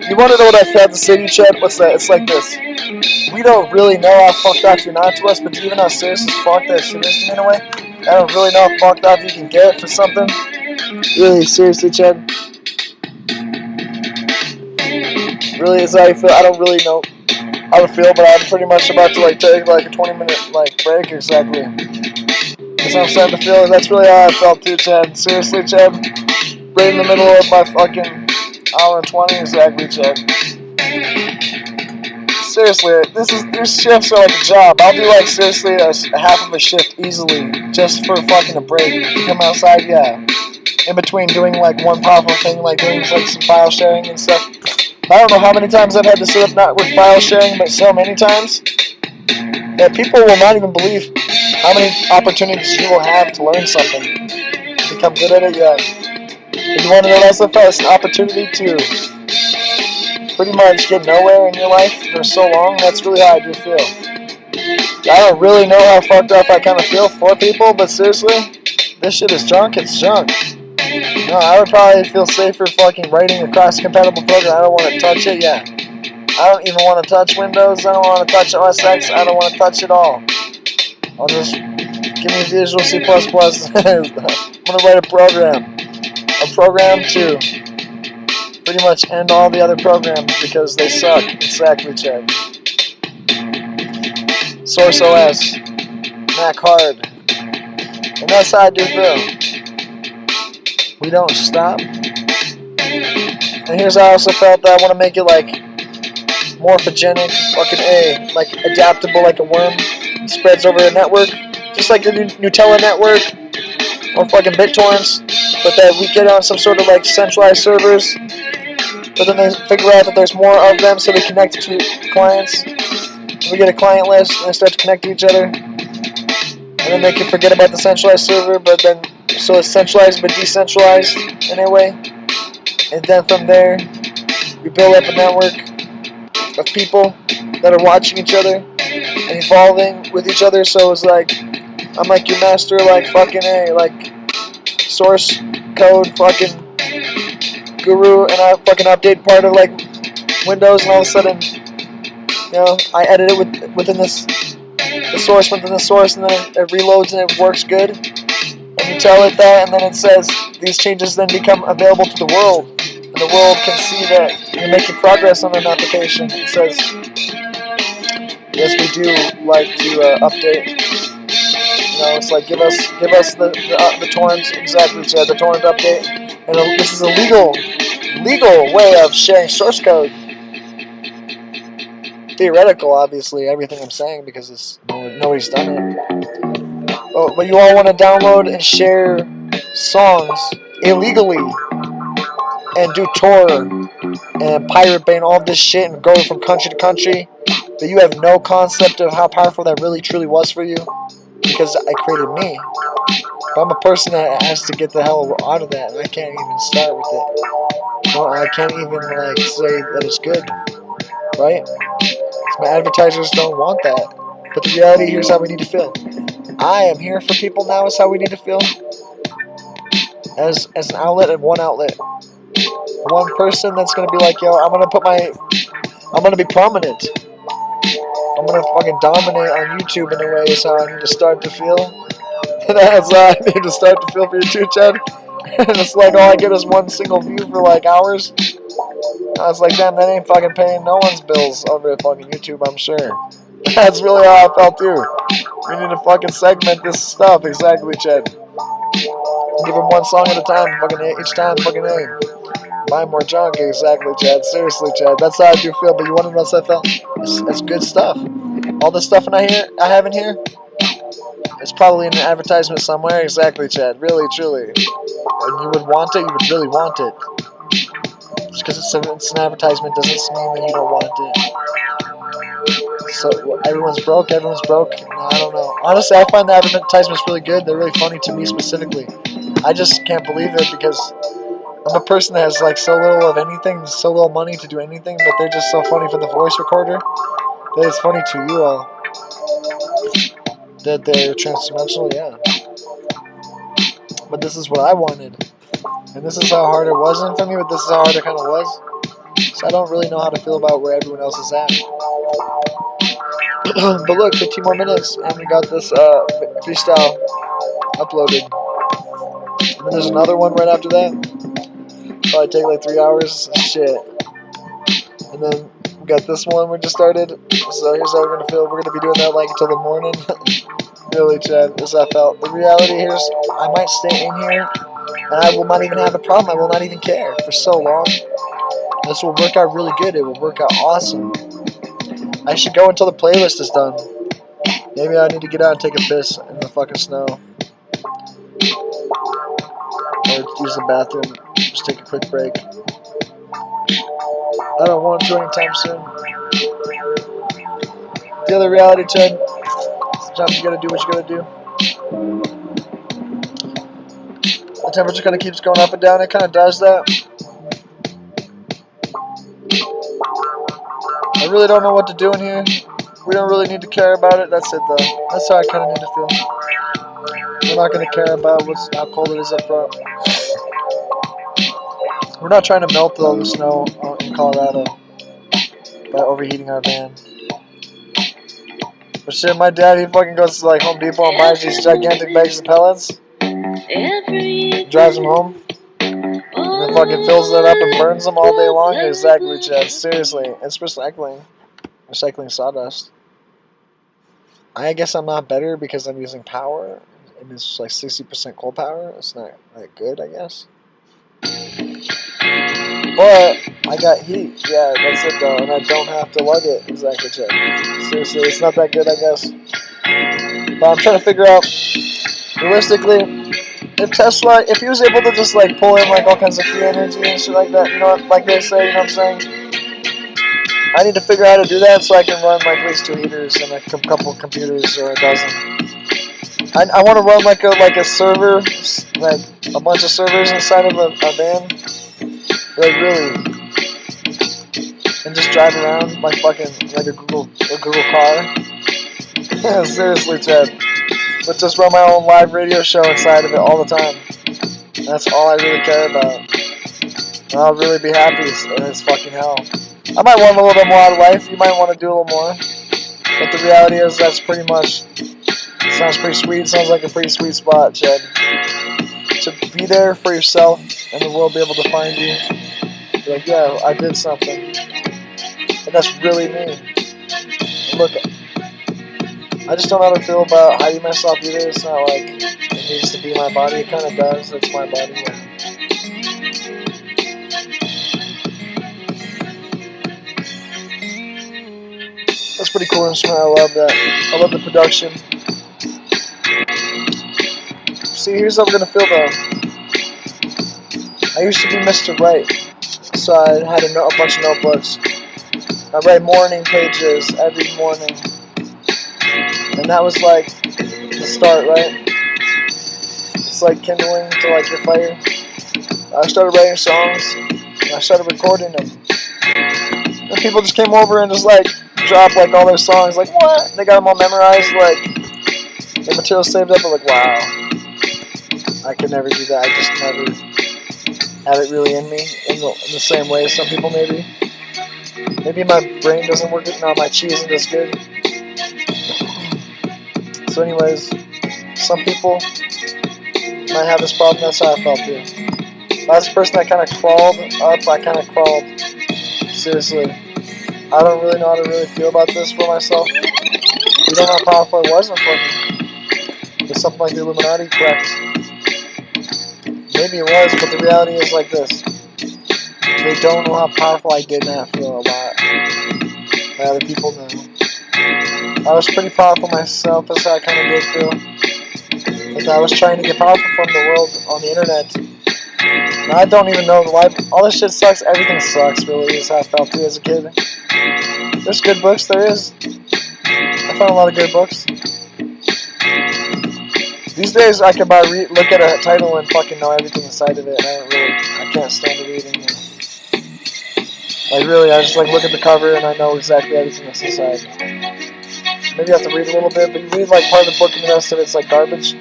You want to know what I failed to say to you, Chad? What's that? It's like this. We don't really know how fucked up you're not to us, but do you even know how serious as fuck that shit is to me in a way? I don't really know how fucked up you can get for something. Really, seriously, Chad? Really, is that how you feel? I don't really know how to feel, but I'm pretty much about to, like, take, like, a 20-minute, like, break, exactly. That's how I'm starting to feel. That's really how I felt, too, Chad. Seriously, Chad? Right in the middle of my fucking hour and 20, exactly, Chad. Seriously, these shifts are like a job. I'll do, like, seriously a half of a shift easily just for fucking a break. Come outside, yeah. In between doing, like, one powerful thing, like doing, like, some file sharing and stuff. I don't know how many times I've had to sit up, not with file sharing, but so many times that people will not even believe how many opportunities you will have to learn something. Become good at it, yeah. If you want to know what else, it's an opportunity to pretty much get nowhere in your life for so long. That's really how I do feel. I don't really know how fucked up I kind of feel for people, but seriously, this shit is junk. It's junk. No, I would probably feel safer fucking writing a cross-compatible program. I don't want to touch it, yeah. I don't even want to touch Windows. I don't want to touch OS X. I don't want to touch it all. I'll just give me Visual C++. I'm going to write a program. A program to pretty much end all the other programs because they suck. Exactly, Chad. Source OS. Mac hard. And that's how I do feel. We don't stop. And here's how I also felt that I want to make it like morphogenic, fucking A, like adaptable like a worm. It spreads over a network, just like the Nutella network or fucking BitTorrents, but that we get on some sort of like centralized servers. But then they figure out that there's more of them, so they connect to clients. We get a client list and they start to connect to each other. And then they can forget about the centralized server, but then so it's centralized but decentralized in a way. And then from there, we build up a network of people that are watching each other and evolving with each other. So it's like I'm like your master, like fucking A, like source code, fucking guru, and I fucking update part of like Windows, and all of a sudden, you know, I edit it within the source, and then it reloads and it works good. And you tell it that, and then it says these changes then become available to the world, and the world can see that you're making progress on an application. It says, yes, we do like to update. You know, it's like give us the torrent, exactly, Chad, the torrent update. And this is a legal way of sharing source code. Theoretical, obviously, everything I'm saying, because nobody's done it. But you all want to download and share songs illegally and do Tor and Pirate Bay and all this shit and go from country to country, but you have no concept of how powerful that really truly was for you, because I created me. But I'm a person that has to get the hell out of that, and I can't even start with it. No, I can't even like say that it's good, right? Because my advertisers don't want that. But the reality, here's how we need to feel. I am here for people now is how we need to feel. As an outlet and one outlet. One person that's gonna be like, yo, I'm gonna be prominent. I'm gonna fucking dominate on YouTube in a way is how I need to start to feel. And that's how I need to start to feel for you too, Chad. And it's like all I get is one single view for like hours. I was like, damn, that ain't fucking paying no one's bills over at fucking YouTube, I'm sure. That's really how I felt too. We need to fucking segment this stuff, exactly, Chad. Give them one song at a time, fucking each time, fucking A. Buy more junk, exactly, Chad. Seriously, Chad. That's how I do feel, but you want to know what I felt? It's good stuff. All the stuff I have in here, it's probably in an advertisement somewhere, exactly, Chad. Really, truly. And you would want it, you would really want it. Just because it's an advertisement doesn't mean that you don't want it. So everyone's broke. No, I don't know. Honestly, I find the advertisements really good. They're really funny to me specifically. I just can't believe it because I'm a person that has like so little of anything, so little money to do anything, but they're just so funny for the voice recorder that it's funny to you all. That they're transdimensional, yeah. But this is what I wanted. And this is how hard it wasn't for me, but this is how hard it kind of was. So I don't really know how to feel about where everyone else is at. But look, 15 more minutes, and we got this freestyle uploaded. And then there's another one right after that. Probably take like 3 hours. Shit. And then we got this one we just started. So here's how we're gonna feel. We're gonna be doing that like until the morning. Really, Chad, this is how I felt. The reality here is I might stay in here, and I will not even have a problem. I will not even care for so long. This will work out really good. It will work out awesome. I should go until the playlist is done. Maybe I need to get out and take a piss in the fucking snow. Or use the bathroom. Just take a quick break. I don't want to anytime soon. The other reality, Chad. Sometimes you gotta do what you gotta do. The temperature kind of keeps going up and down. It kind of does that. I really don't know what to do in here. We don't really need to care about it. That's it, though. That's how I kind of need to feel. We're not going to care about how cold it is up front. We're not trying to melt all the snow in Colorado. by overheating our van. But shit, my dad, he fucking goes to like Home Depot and buys these gigantic bags of pellets, drives them home, and then fucking fills that up and burns them all day long. Exactly, Chad. Seriously, it's recycling sawdust. I guess I'm not better because I'm using power, and it's like 60% coal power. It's not that good, I guess. But I got heat. Yeah, that's it though, and I don't have to lug it. Exactly, Chad. Seriously, it's not that good, I guess. But I'm trying to figure out, realistically, if Tesla, if he was able to just like pull in like all kinds of free energy and shit like that, you know, like they say, you know what I'm saying? I need to figure out how to do that so I can run like at least 2 heaters and a couple computers or a dozen. I want to run like a server, like a bunch of servers inside of a van, like really, and just drive around like fucking like a Google car. Seriously, Chad. But just run my own live radio show inside of it all the time. That's all I really care about. And I'll really be happy, and it's fucking hell. I might want a little bit more out of life. You might want to do a little more. But the reality is that's pretty much, sounds pretty sweet. Sounds like a pretty sweet spot, Chad. To be there for yourself and the world be able to find you. Be like, yeah, I did something. And that's really me. And look, I just don't know how to feel about hiding myself either. It's not like it needs to be my body. It kind of does. It's my body, yeah. That's pretty cool instrument. I love that. I love the production. See, here's how I'm gonna feel though. I used to be Mr. Right, so I had a bunch of notebooks. I write morning pages every morning, and that was like the start, right? It's like kindling to like your fire. I started writing songs, and I started recording them. And people just came over and just like dropped like all their songs, like what? They got them all memorized, like the material saved up. I'm like, wow, I could never do that. I just never have it really in me in the same way as some people maybe. Maybe my brain doesn't work. No, my chi isn't as good. So anyways, some people might have this problem. That's how I felt too. I was the person that kind of crawled up. I kind of crawled. Seriously. I don't really know how to really feel about this for myself. You don't know how powerful it wasn't for me. It's something like the Illuminati, correct? Maybe it was, but the reality is like this. They don't know how powerful I did not feel a lot. But other people know. I was pretty powerful myself, that's how I kind of did feel. Like I was trying to get powerful from the world on the internet. And I don't even know why. All this shit sucks. Everything sucks, really, is how I felt too as a kid. There's good books, there is. I found a lot of good books. These days, I can look at a title and fucking know everything inside of it. And I can't stand the reading. Like really, I just like look at the cover and I know exactly everything that's inside. Maybe you have to read a little bit, but you read like part of the book and the rest of it's like garbage.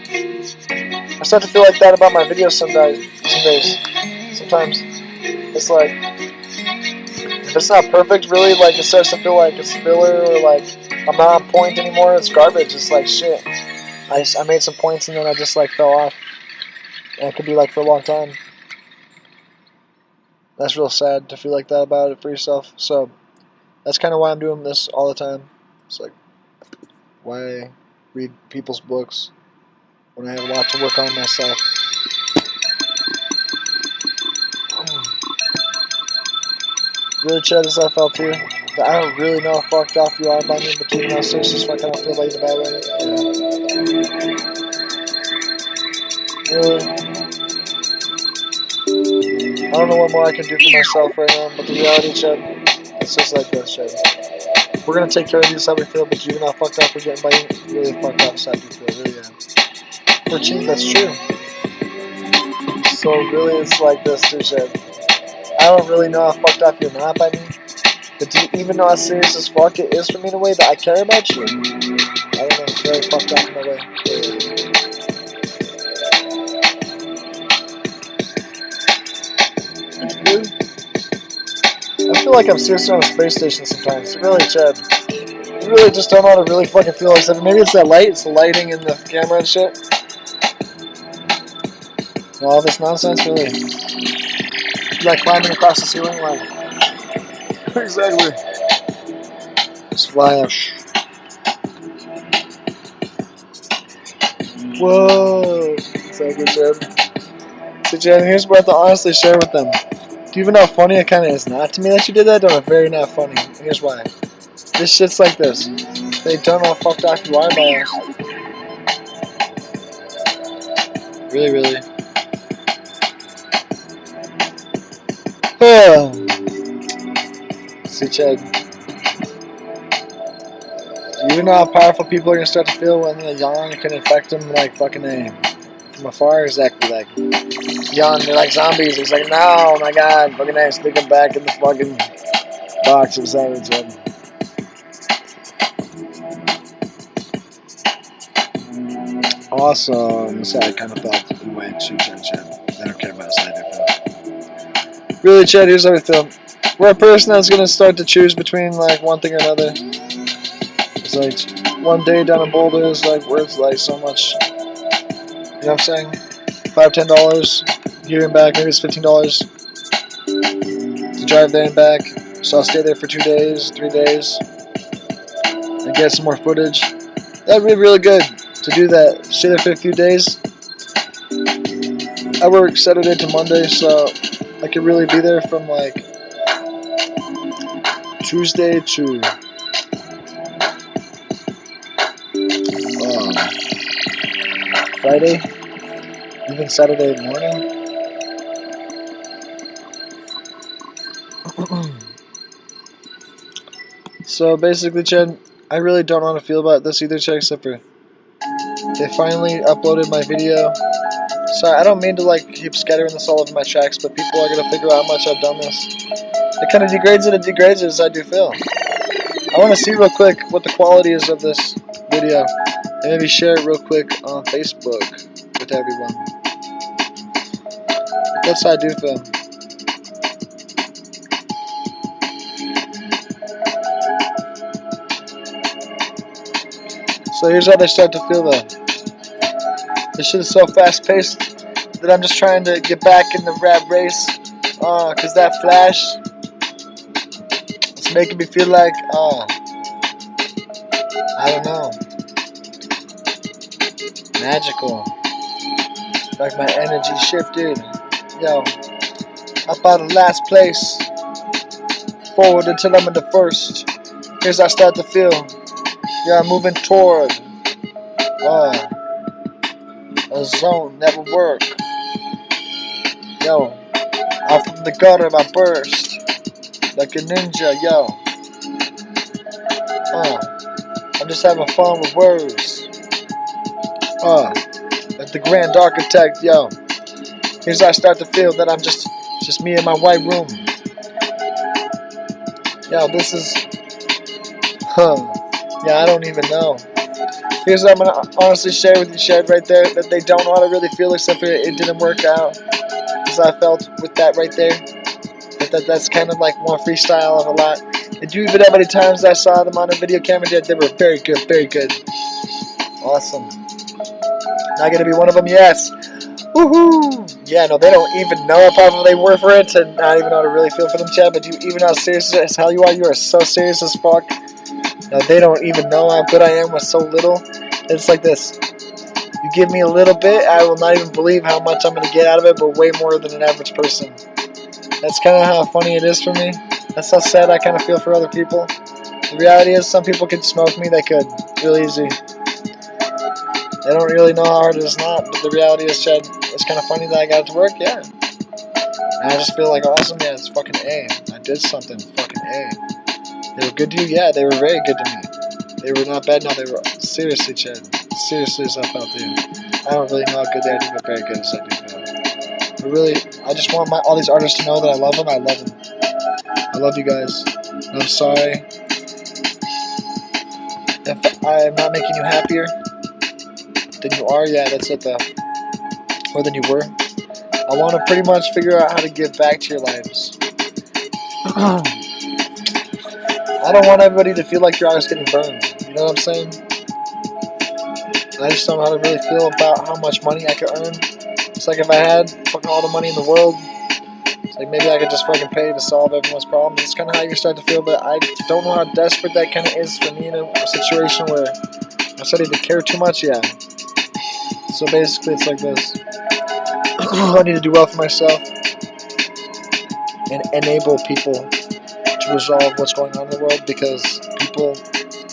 I start to feel like that about my videos some days. Sometimes. It's like, if it's not perfect, really, like it starts to feel like it's filler or like I'm not on point anymore. It's garbage. It's like shit. I made some points and then I just like fell off. And it could be like for a long time. That's real sad to feel like that about it for yourself. So that's kind of why I'm doing this all the time. It's like, why read people's books when I have a lot to work on myself? Really, Chad, as I felt too. But I don't really know how fucked off you are by me, but you know, seriously, just fucking, I don't feel like the bad way. Yeah. Really. I don't know what more I can do for myself right now, but the reality, Chad, it's just like this, Chad. We're gonna take care of you, how we feel, but you're not fucked up. We're getting by you. Really fucked up, how you feel. Really, yeah. For cheap, that's true. So really, it's like this, too, Chad. I don't really know how fucked up you're not by me, but do you even know how serious as fuck it is for me in a way that I care about you? I don't know, it's very fucked up in a way. I feel like I'm seriously on a space station sometimes. Really, Chad. You really just don't know how to really fucking feel like something. Maybe it's that light, it's the lighting in the camera and shit. And all this nonsense, really. It's like climbing across the ceiling, like. Exactly. Just fly up. Whoa. Exactly, Chad. So, Chad, here's what I have to honestly share with them. Do you even know how funny it kind of is not to me that you did that? Don't know, very not funny. And here's why. This shit's like this. They don't know how fucked off you are by us. Really, really. See, Chad. Do you even know how powerful people are going to start to feel when they yawn? It can affect them like fucking A. From afar, exactly like yawn. They're like zombies. It's like, no, my god, fucking A, stick them back in the fucking box of silence. Awesome. So I kind of felt in a way too, Chad. I don't care about his side. Really, Chad, here's how I feel. We're a person that's going to start to choose between like one thing or another. It's like one day down in Boulder is like worth like so much. You know what I'm saying? $5, $10 here and back. Maybe it's $15 to drive there and back. So I'll stay there for 2 days, 3 days, and get some more footage. That'd be really good to do that. Stay there for a few days. I work Saturday to Monday, so I could really be there from like Tuesday to Friday, even Saturday morning. So basically, Chad, I really don't know how to feel about this either, Chad, except for they finally uploaded my video. Sorry, I don't mean to like keep scattering this all over my tracks, but people are gonna figure out how much I've done this. It kind of degrades it as I do feel. I want to see real quick what the quality is of this video, and maybe share it real quick on Facebook with everyone. That's how I do feel. So here's how they start to feel though. This shit is so fast paced that I'm just trying to get back in the rap race. Cause that flash, it's making me feel like, I don't know, magical. Like my energy shifted. Yo, up out of last place, forward until I'm in the first. Here's how I start to feel. Yeah, I'm moving toward a zone that will work. Yo, out from the gutter I burst like a ninja. Yo, I'm just having fun with words. Like the grand architect. Yo, here's how I start to feel that I'm just me in my white room. Yo, this is, yeah, I don't even know. Here's what I'm gonna honestly share with you, Shed, right there, that they don't know how to really feel, except for it didn't work out. As I felt with that right there. That's kind of like more freestyle of a lot. And you even how many times I saw them on a video camera, they were very good, very good. Awesome. Not gonna be one of them, yes. Woohoo! Yeah, no, they don't even know how powerful they were for it to not even know how to really feel for them, Chad. But you even know how serious as hell you are. You are so serious as fuck. No, they don't even know how good I am with so little. It's like this. You give me a little bit, I will not even believe how much I'm going to get out of it, but way more than an average person. That's kind of how funny it is for me. That's how sad I kind of feel for other people. The reality is some people could smoke me, they could. Real easy. They don't really know how hard it is not, but the reality is, Chad, it's kind of funny that I got it to work, yeah. And I just feel like awesome, yeah, it's fucking A. I did something, fucking A. They were good to you, yeah, they were very good to me. They were not bad, no, they were seriously, Chad. Seriously as I felt, dude. I don't really know how good they are, but very good as I do feel. But really, I just want all these artists to know that I love them, I love them. I love you guys. And I'm sorry if I am not making you happier than you are, yeah, that's it though. More than you were. I want to pretty much figure out how to give back to your lives. I don't want everybody to feel like your art's getting burned. You know what I'm saying? I just don't know how to really feel about how much money I could earn. It's like if I had fucking all the money in the world, it's like maybe I could just fucking pay to solve everyone's problems. It's kind of how you start to feel, but I don't know how desperate that kind of is for me in a situation where I'm starting to care too much. Yeah. So basically, it's like this. I need to do well for myself and enable people to resolve what's going on in the world, because people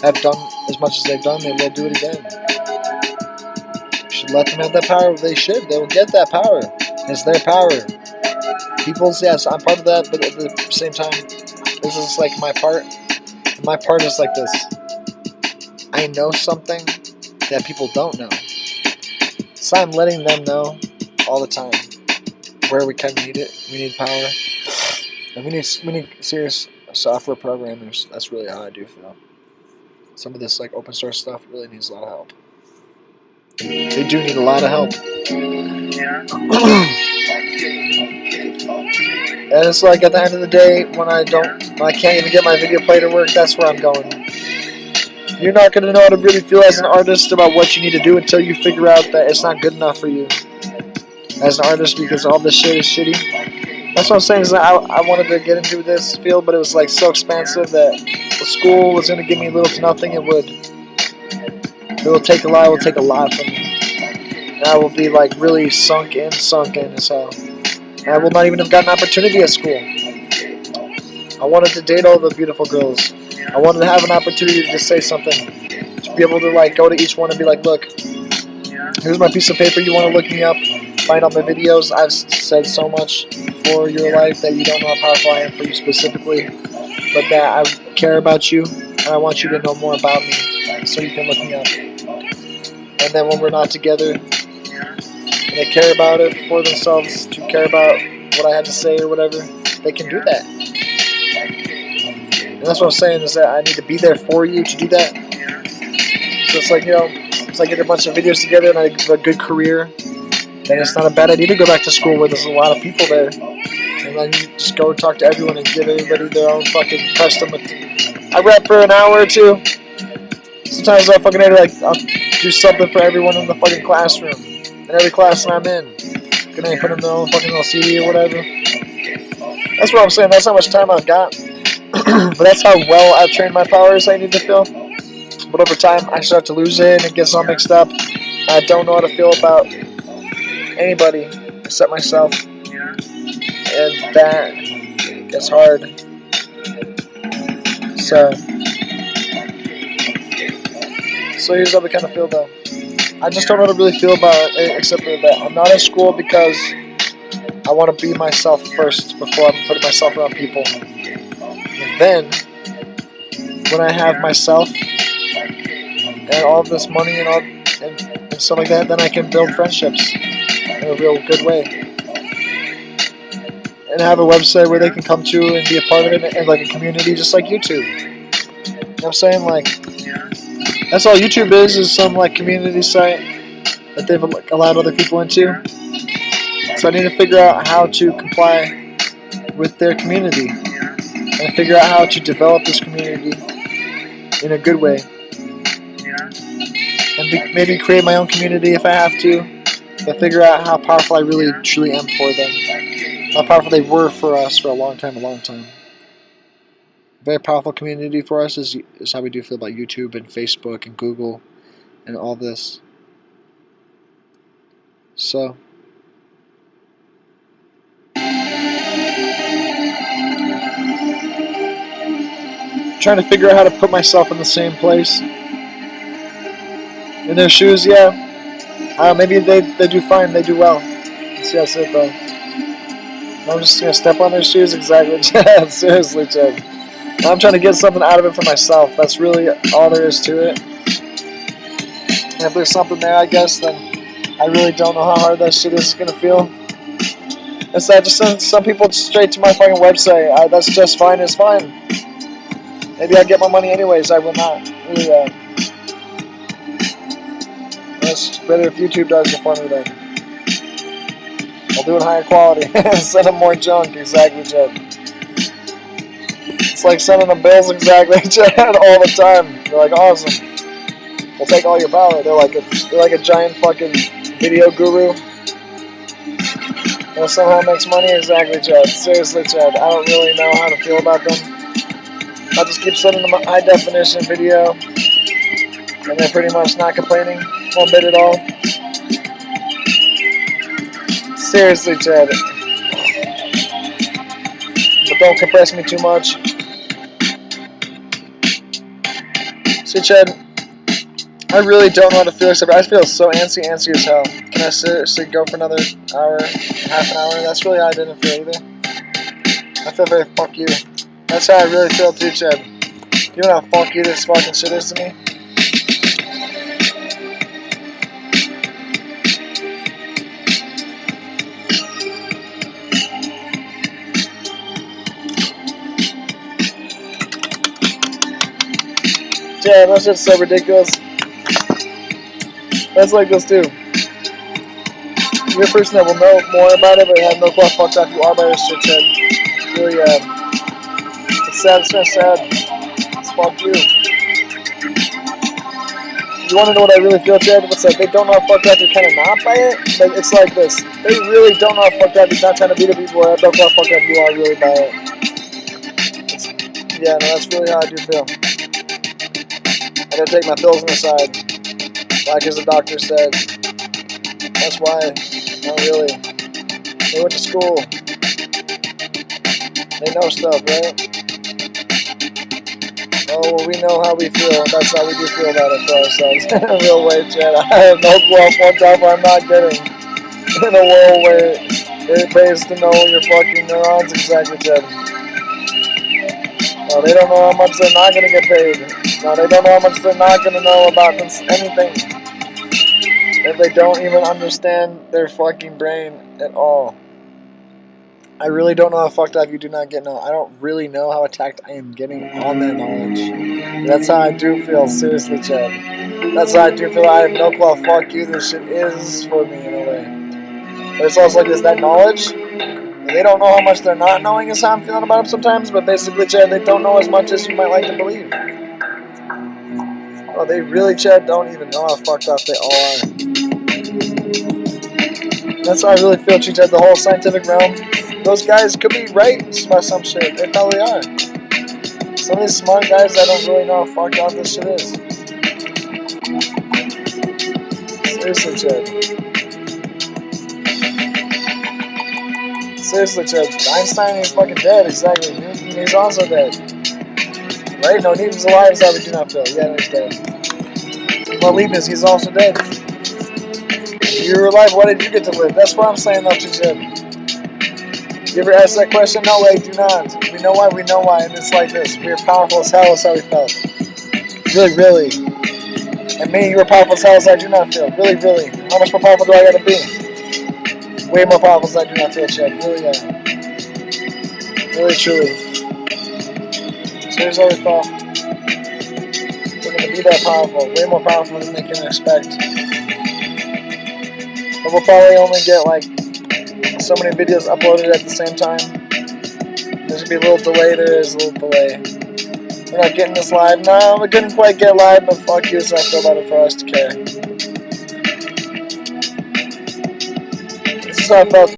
have done as much as they've done, they will do it again. You should let them have that power. They should. They will get that power. It's their power. People's, yes, I'm part of that, but at the same time, this is like my part. My part is like this. I know something that people don't know. So I'm letting them know all the time where we kind of need it. We need power. And we need serious software programmers. That's really how I do feel. Some of this like open source stuff really needs a lot of help. They do need a lot of help. And it's like at the end of the day, when I can't even get my video play to work, that's where I'm going. You're not going to know how to really feel as an artist about what you need to do until you figure out that it's not good enough for you as an artist, because all this shit is shitty. That's what I'm saying, is that I wanted to get into this field, but it was like so expensive that the school was going to give me little to nothing. It will take a lot. It will take a lot from me. And I will be like really sunk in as hell. And I will not even have gotten an opportunity at school. I wanted to date all the beautiful girls. I wanted to have an opportunity to say something, to be able to like go to each one and be like, look, here's my piece of paper. You want to look me up, find out my videos. I've said so much for your life that you don't know how powerful I am for you specifically, but that I care about you and I want you to know more about me, so you can look me up. And then when we're not together, and they care about it for themselves, to care about what I had to say or whatever, they can do that. And that's what I'm saying, is that I need to be there for you to do that. So it's like, it's like get a bunch of videos together and I have a good career, then it's not a bad idea to go back to school where there's a lot of people there. And then you just go and talk to everyone and give everybody their own fucking custom. I rap for an hour or two. Sometimes I'll do something for everyone in the fucking classroom. In every class that I'm in. Can I put them their own fucking little CD or whatever? That's what I'm saying. That's how much time I've got. But that's how well I've trained my powers I need to feel. But over time, I start to lose it and it gets all mixed up. I don't know how to feel about anybody except myself. And that gets hard. So here's how we kind of feel though. I just don't know how to really feel about it, except for that I'm not in school because I want to be myself first before I'm putting myself around people. And then, when I have myself and all of this money and stuff like that, then I can build friendships in a real good way. And have a website where they can come to and be a part of it, and like a community just like YouTube. You know what I'm saying? Like, that's all YouTube is some like community site that they've allowed other people into. So I need to figure out how to comply with their community and figure out how to develop this community in a good way. And maybe create my own community if I have to, but figure out how powerful I really truly am for them. How powerful they were for us for a long time. Very powerful community for us is how we do feel about YouTube and Facebook and Google and all this. So trying to figure out how to put myself in the same place. In their shoes, yeah. Maybe they do fine, they do well. See, that's it though. I'm just gonna step on their shoes, exactly, Chad. Seriously, Chad. I'm trying to get something out of it for myself. That's really all there is to it. And if there's something there, I guess, then I really don't know how hard that shit is gonna feel. It's that just send some people straight to my fucking website. That's just fine. It's fine. Maybe I get my money anyways. I will not. Really, it's better if YouTube does it for me then. I'll do it higher quality. Send them more junk. Exactly, Jed. It's like sending them bills exactly all the time. They're like, awesome. We'll take all your power. They're like a giant fucking video guru. And somehow makes money. Exactly, Chad. Seriously, Chad. I don't really know how to feel about them. I'll just keep sending them a high definition video, and they're pretty much not complaining one bit at all. Seriously, Chad. But don't compress me too much. See, Chad, I really don't know how to feel except I feel so antsy as hell. Can I seriously go for another hour, half an hour? That's really how I didn't feel either. I feel very fuck you. That's how I really feel too, Chad. You know how fuck you this fucking shit is to me? Yeah, that shit's so ridiculous. That's like this too. You're a person that will know more about it, but have no clue how fucked up you are by this shit, Chad. Really, it's sad, it's kind of sad. It's fuck you. You want to know what I really feel, Chad? What's that? They don't know how fucked up you're kind of not by it, but it's like this. They really don't know how fucked up you're not trying to be the people where I don't know how fucked up you are really by it. Yeah, no, that's really how I do feel. I gotta take my pills on the side. Like as the doctor said. That's why. Not really. They went to school. They know stuff, right? Oh, well, we know how we feel. That's how we do feel about it for ourselves. In a real way, Chad. I have no clue how fucked up I'm not getting. In a world where it pays to know your fucking neurons exactly, Chad. No, they don't know how much they're not going to get paid. No, they don't know how much they're not going to know about this, anything. If they don't even understand their fucking brain at all. I really don't know how fucked up you do not get now. I don't really know how attacked I am getting on that knowledge. That's how I do feel, seriously, Chad. That's how I do feel. I have no clue how fuck you this shit is for me in a way. But it's also like this, that knowledge. They don't know how much they're not knowing is how I'm feeling about them sometimes, but basically, Chad, they don't know as much as you might like to believe. Oh, they really, Chad, don't even know how fucked up they all are. That's how I really feel, Chad, the whole scientific realm. Those guys could be right about some shit. They probably are. Some of these smart guys that don't really know how fucked up this shit is. Seriously, Chad. Seriously, Chad. Einstein is fucking dead, exactly. Newton, he's also dead. Right? No, Newton's alive, is how we do not feel. Yeah, he's dead. Well, Leibniz, he's also dead. You were alive, why did you get to live? That's what I'm saying, though, Chad. You ever ask that question? No way, do not. We know why, and it's like this. We are powerful as hell, that's how we felt. Really, really. And me, you were powerful as hell as I do not feel. Really, really. How much more powerful do I gotta be? Way more powerful as I do not feel, Chad. Really, really, truly. So here's what we thought. We're gonna be that powerful. Way more powerful than they can expect. But we'll probably only get, like, so many videos uploaded at the same time. There's gonna be a little delay. There is a little delay. We're not getting this live. No, we couldn't quite get live, but fuck you, so I feel about it for us to care. This is how I felt.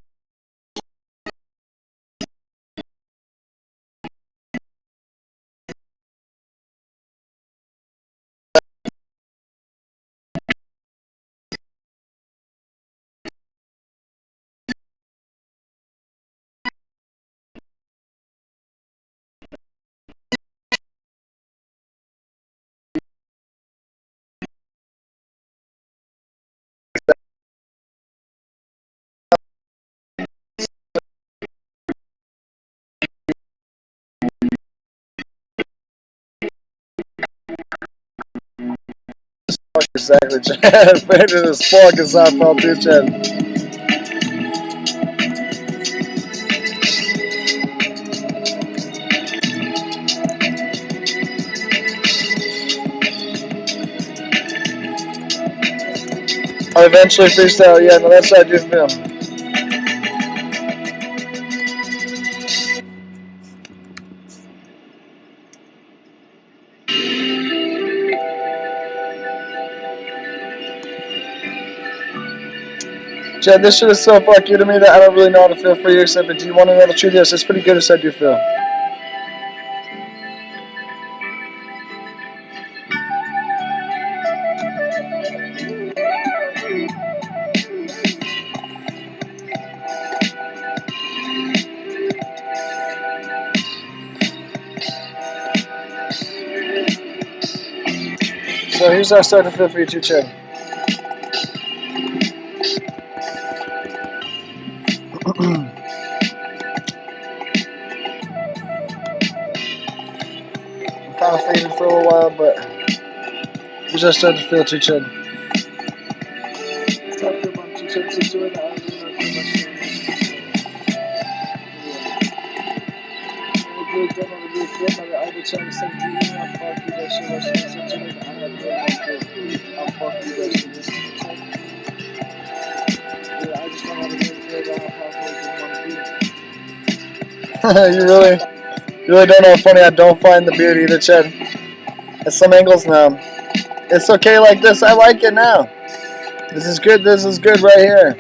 Exactly, Chad. Faded as fuck as I felt too, Chad. I eventually freestyle, yeah, no, that's how I do feel. Chad, this shit is so fuck you to me that I don't really know how to feel for you, except that do you want to know the truth? Yes, it's pretty good as I do feel. So here's how I start to feel for you too, Chad. I'm kind of faded for a little while, but here's how I start to feel too, Chad. You really don't know how funny I don't find the beard either, Chad. At some angles now. It's okay like this. I like it now. This is good right here.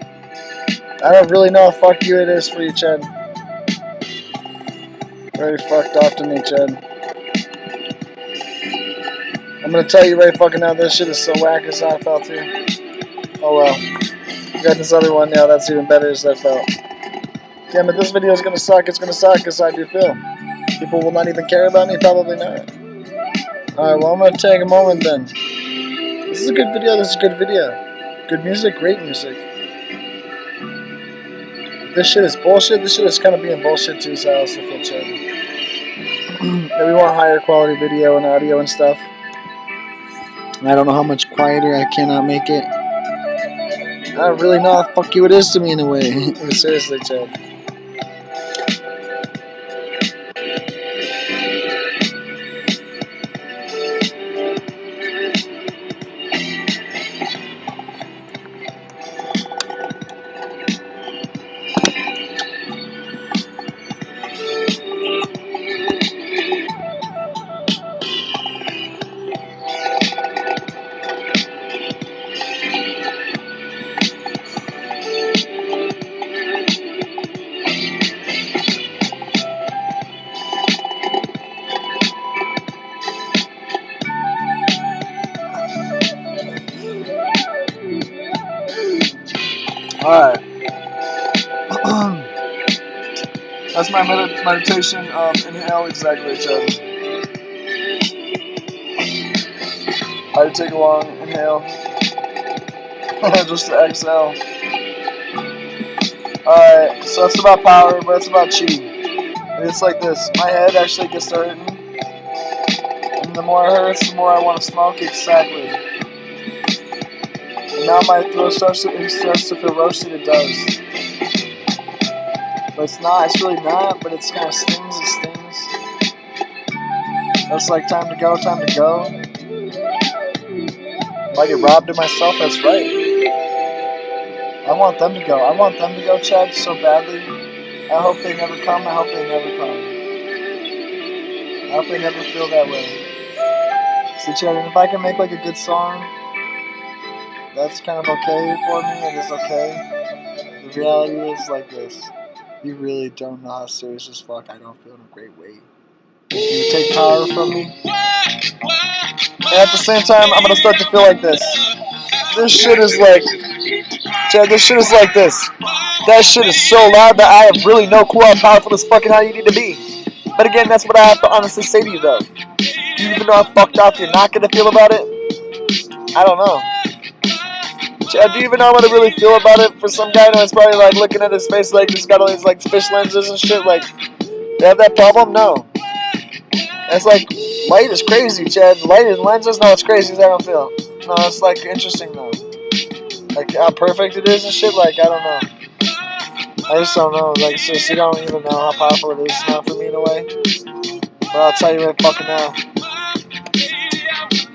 I don't really know how fuck you it is for you, Chad. Very fucked off to me, Chad. I'm gonna tell you right fucking now, this shit is so whack as I felt to you. Oh well. You got this other one, yeah, that's even better as I felt. Damn it, this video is gonna suck. It's gonna suck as I do feel. People will not even care about me, probably not. Alright, well, I'm gonna take a moment then. This is a good video, this is a good video. Good music, great music. This shit is bullshit, this shit is kind of being bullshit too, so I also feel Chad. Yeah, we want higher quality video and audio and stuff. And I don't know how much quieter I cannot make it. I don't really know how fuck you it is to me in a way. Seriously, Chad. Alright. That's my meditation. Inhale exactly, Chad. I take a long inhale. Just to exhale. Alright, so it's about power, but it's about chi. And it's like this. My head actually gets to hurting. And the more it hurts, the more I want to smoke. Exactly. And now my throat starts to feel roasted. It does. But it's not. It's really not. But it's kind of stings. It stings. It's like time to go. Time to go. If I get robbed of myself, that's right. I want them to go. I want them to go, Chad, so badly. I hope they never come. I hope they never come. I hope they never feel that way. See, Chad, if I can make like a good song, that's kind of okay for me. It is okay. The reality is like this. You really don't know how serious as fuck I don't feel in a great way. You take power from me. And at the same time, I'm gonna start to feel like this. This shit is like, Chad, this shit is like this. That shit is so loud that I have really no clue how powerful this fucking how you need to be. But again, that's what I have to honestly say to you though. Do you even know how fucked up you're not gonna feel about it? I don't know. Chad, do you even know how to really feel about it for some guy that's probably like looking at his face like he's got all these like fish lenses and shit? Like, they have that problem? No. It's like, light is crazy, Chad. Light and lenses? No, it's crazy as I don't feel. No, it's like interesting though. Like how perfect it is and shit, like I don't know. I just don't know. Like it's just, you don't even know how powerful it is now for me in a way. But I'll tell you right fucking now.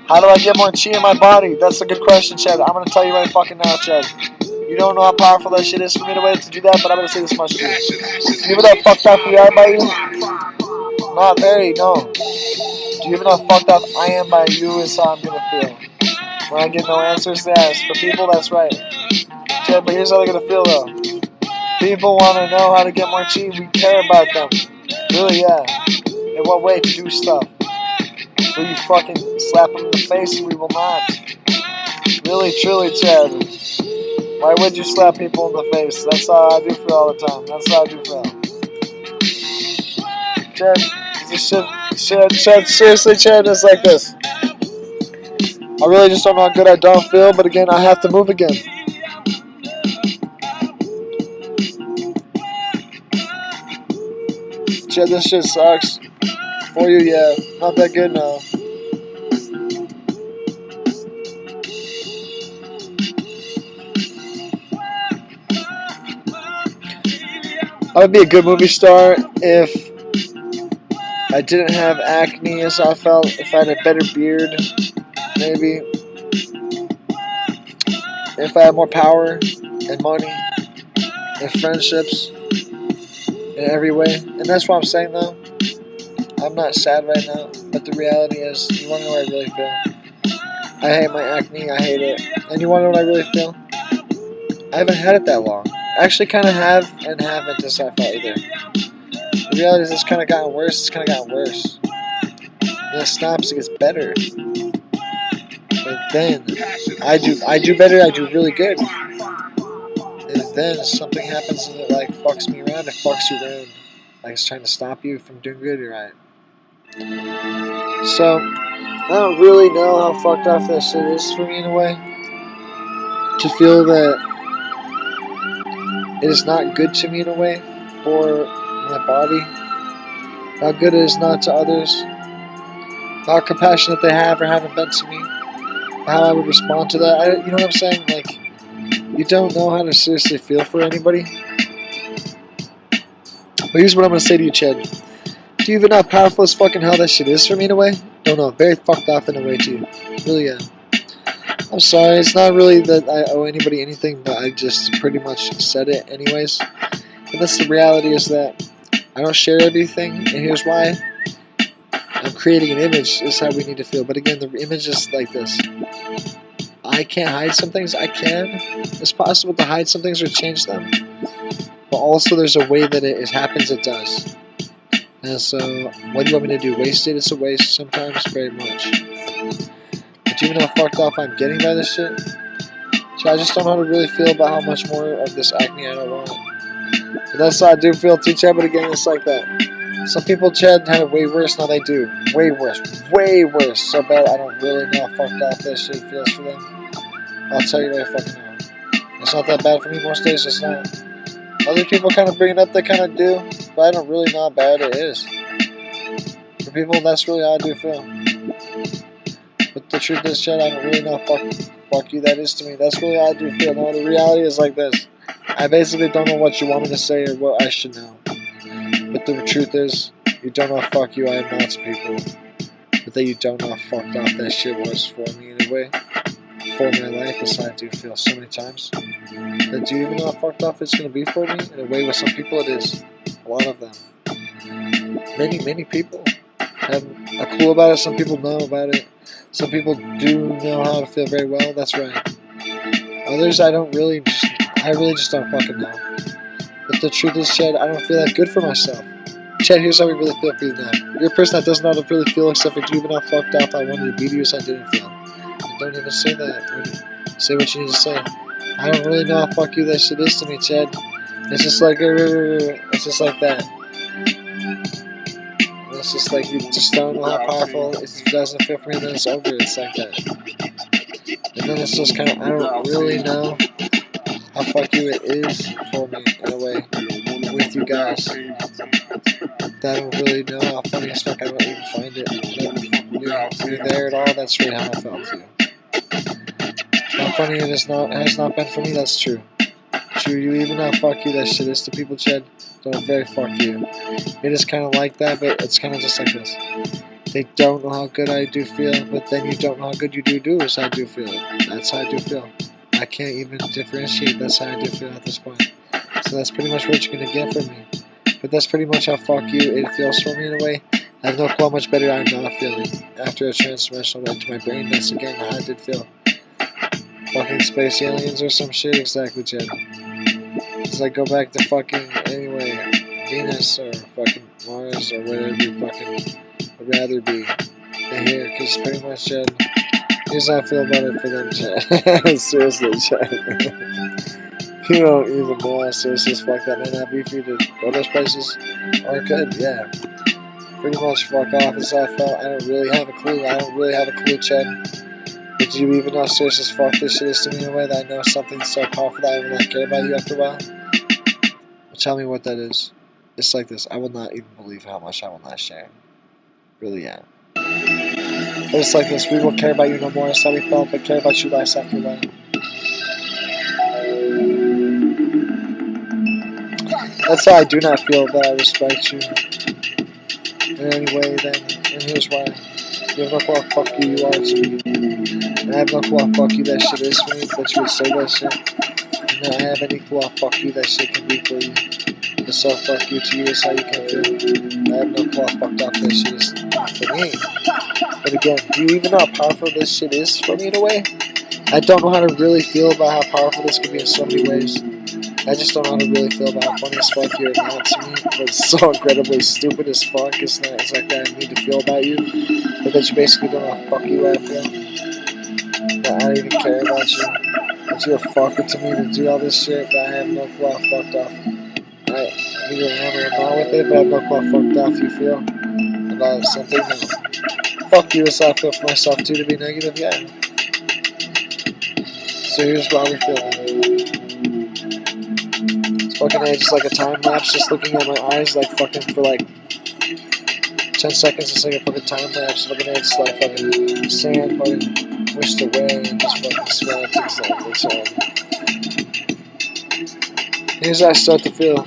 How do I get more chi in my body? That's a good question, Chad. I'm gonna tell you right fucking now, Chad. You don't know how powerful that shit is for me in a way to do that, but I'm gonna say this much to you. Do you even know how fucked up we are by you? Not very, no. Do you even know how fucked up I am by you is how I'm gonna feel. When I get no answers, yes. For people, that's right. Chad, but here's how they're gonna feel though. People want to know how to get more cheap. We care about them. Really, yeah. In what way? To do stuff. Will you fucking slap them in the face? We will not. Really, truly, Chad. Why would you slap people in the face? That's how I do feel all the time. That's how I do feel. Chad, this shit, seriously, Chad, it's like this. I really just don't know how good I don't feel, but again, I have to move again. Chad, this shit sucks. For you, yeah. Not that good, no. I would be a good movie star if I didn't have acne as I felt, if I had a better beard, maybe. If I had more power and money and friendships in every way. And that's what I'm saying though. I'm not sad right now, but the reality is, you want to know what I really feel? I hate my acne, I hate it. And you want to know what I really feel? I haven't had it that long. I actually kind of have and haven't as I felt either. The reality is it's kind of gotten worse, it's kind of gotten worse. And it stops, it gets better. But then, I do better, I do really good. And then something happens and it like fucks me around, it fucks you around. Like it's trying to stop you from doing good, you're right. So, I don't really know how fucked off that shit is for me in a way. To feel that it is not good to me in a way for my body. How good it is not to others. How compassionate they have or haven't been to me. How I would respond to that. You know what I'm saying? Like, you don't know how to seriously feel for anybody. But here's what I'm going to say to you, Chad. Do you even know how powerful as fucking hell that shit is for me in a way? Don't know. Very fucked off in a way, too. Really, yeah. I'm sorry. It's not really that I owe anybody anything, but I just pretty much said it anyways. But that's the reality is that I don't share everything, and here's why. I'm creating an image is how we need to feel. But again, the image is like this. I can't hide some things. I can. It's possible to hide some things or change them. But also there's a way that it happens, it does. And so, what do you want me to do? Waste it? It's a waste sometimes, very much. But do you know how fucked off I'm getting by this shit? So I just don't know how to really feel about how much more of this acne I don't want. But that's how I do feel too, Chad, but again, it's like that. Some people, Chad, have it way worse. Now they do. Way worse. Way worse. So bad I don't really know how fucked off that shit feels for them. I'll tell you right fucking now. It's not that bad for me most days, it's not. Other people kind of bring it up, they kind of do. But I don't really know how bad it is. For people, that's really how I do feel. But the truth is, Chad, I don't really know how fuck you that is to me. That's really how I do feel. No, the reality is like this. I basically don't know what you want me to say or what I should know. But the truth is, you don't know how fuck you I am not to people. But that you don't know how fucked off that shit was for me in a way. For my life, that's how I do feel so many times. But do you even know how fucked off it's going to be for me? In a way with some people it is. A lot of them. Many people have a clue about it. Some people know about it. Some people do know how to feel very well. That's right. Others I really just don't fucking know. But the truth is, Chad, I don't feel that good for myself. Chad, here's how we really feel for you now. You're a person that doesn't know how to really feel except for do you even know how fucked off I wanted to be to you as I didn't feel. Don't even say that. Say what you need to say. I don't really know how fuck you that shit is to me, Chad. It's just like, it's just like that. It's just like you just don't know how powerful it doesn't feel for me, then it's over. It's like that. And then it's just kind of, I don't really know how fuck you it is for me in a way with you guys. That I don't really know how funny as fuck I don't even find it. You're there at all, that's really how I felt too. How funny it has not been for me, that's true. True, you even know how fuck you that shit is to people, Chad. Don't very fuck you. It is kind of like that, but it's kind of just like this. They don't know how good I do feel, but then you don't know how good you do as I do feel. That's how I do feel. I can't even differentiate, that's how I do feel at this point. So that's pretty much what you're going to get from me. But that's pretty much how fuck you it feels for me in a way. I have no clue how much better I'm not feeling. After a transformation went to my brain, that's again how I did feel. fucking space aliens or some shit. Exactly, Chad. It's like go back to fucking anyway, Venus or fucking Mars or whatever you fucking would rather be than here. Because pretty much, Chad, here's how I feel about it for them, Chad. Seriously, Chad. You don't even know how serious as fuck that might not be for you to go those places. Or could, yeah. Pretty much fuck off as I felt. I don't really have a clue, Chad. But do you even know how serious as fuck this shit is to me in a way that I know something so powerful that I will not care about you after a while? Well, tell me what that is. It's like this. I will not even believe how much I will not share. Really, yeah. But it's like this. We will care about you no more. That's how we felt, but care about you less after a while. That's how I do not feel that I respect you in any way then. And here's why. You have no clue how fuck you are to me. And I have no clue how fuck you that shit is for me, but you would say that shit. And I have any clue how fuck you that shit can be for you. But so fuck you to you is how you can feel. I have no clue how fucked up that shit is for me. But again, do you even know how powerful this shit is for me in a way? I don't know how to really feel about how powerful this could be in so many ways. I just don't know how to really feel about how funny as fuck you're not to me, but it's so incredibly stupid as fuck. It's not exactly how I need to feel about you, but that you basically don't know how fuck you I feel. That I don't even care about you. That you're a fucker to me to do all this shit, that I have no clue how fucked off. I either am or am not with it, but I have no clue how fucked off you feel about something. No. Fuck you as I feel for myself too to be negative, yeah. So here's how we feel. Fucking just like a time lapse, just looking at my eyes like fucking for like 10 seconds. It's like a fucking time lapse. Looking at it, just like fucking sand fucking whisked away and just fucking sweat. Exactly. So here's how I start to feel.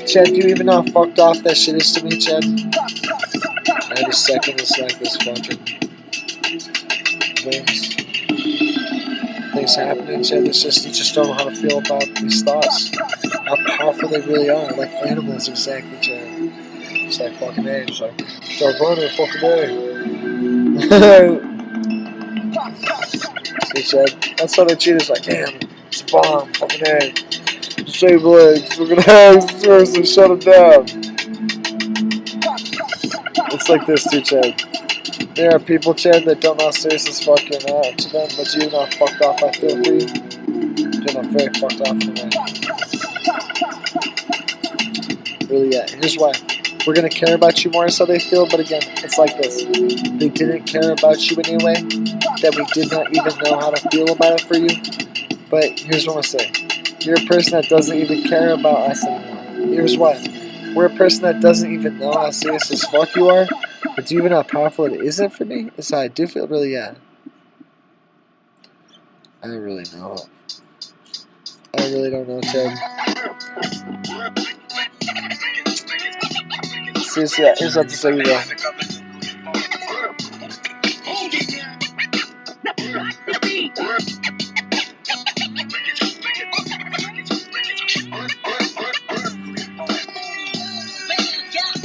Chad, do you even know how fucked off that shit is to me, Chad? Every second it's like this fucking things happening, Chad. It's just, you just don't know how to feel about these thoughts. How powerful they really are. Like animals, exactly, Chad. It's like fucking A. It's like, start running, fucking A. See, Chad, that's how they cheat. It's like, damn, it's a bomb, fucking A. Disable it, fucking A. Seriously, shut them down. It's like this, too, Chad. There are people, Chad, that don't know how serious this fucking to them, but you know how fucked off I feel for you. Dude, I'm very fucked off in a way. Really, yeah. Here's why. We're gonna care about you more is how they feel, but again, it's like this. They didn't care about you in any way, that we did not even know how to feel about it for you. But here's what I'm gonna say. You're a person that doesn't even care about us anymore. Here's why. We're a person that doesn't even know how serious as fuck you are. But do you even know how powerful it isn't for me? It's how I do feel, really, yeah. I don't really know. I really don't know, Chad. Seriously, yeah, here's what to say, you go.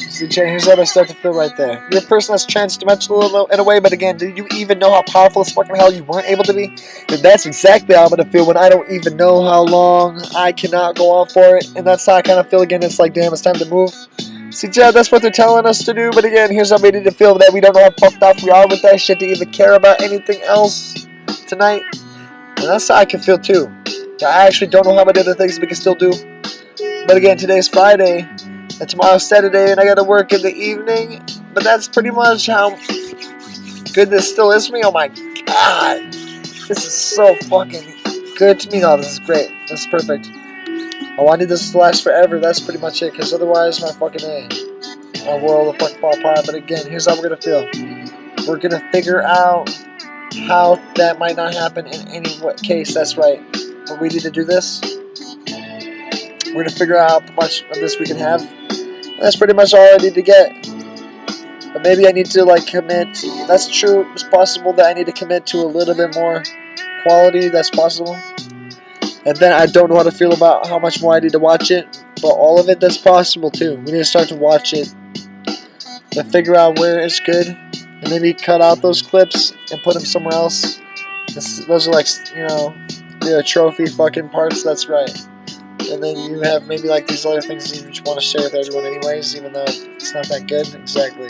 See, Jay, here's how I start to feel right there. You're a person that's trans-dimensional in a way, but again, do you even know how powerful as fucking hell you weren't able to be? And that's exactly how I'm gonna feel when I don't even know how long I cannot go on for it. And that's how I kind of feel again. It's like, damn, it's time to move. See, Jay, that's what they're telling us to do. But again, here's how we need to feel that we don't know how fucked off we are with that shit to even care about anything else tonight. And that's how I can feel too. I actually don't know how many other things we can still do. But again, today's Friday. And tomorrow's Saturday, and I gotta work in the evening. But that's pretty much how good this still is for me. Oh my god. This is so fucking good to me. No, this is great. This is perfect. I wanted this to last forever. That's pretty much it. Because otherwise, my world will fucking fall apart. But again, here's how we're gonna feel. We're gonna figure out how that might not happen in any case. That's right. But we need to do this. We're gonna figure out how much of this we can have. That's pretty much all I need to get. But maybe I need to like commit. That's true. It's possible that I need to commit to a little bit more quality. That's possible. And then I don't know how to feel about how much more I need to watch it. But all of it, that's possible too. We need to start to watch it and figure out where it's good. And maybe cut out those clips and put them somewhere else. Those are like, you know, the trophy fucking parts. That's right. And then you have maybe like these other things you just want to share with everyone anyways, even though it's not that good. Exactly.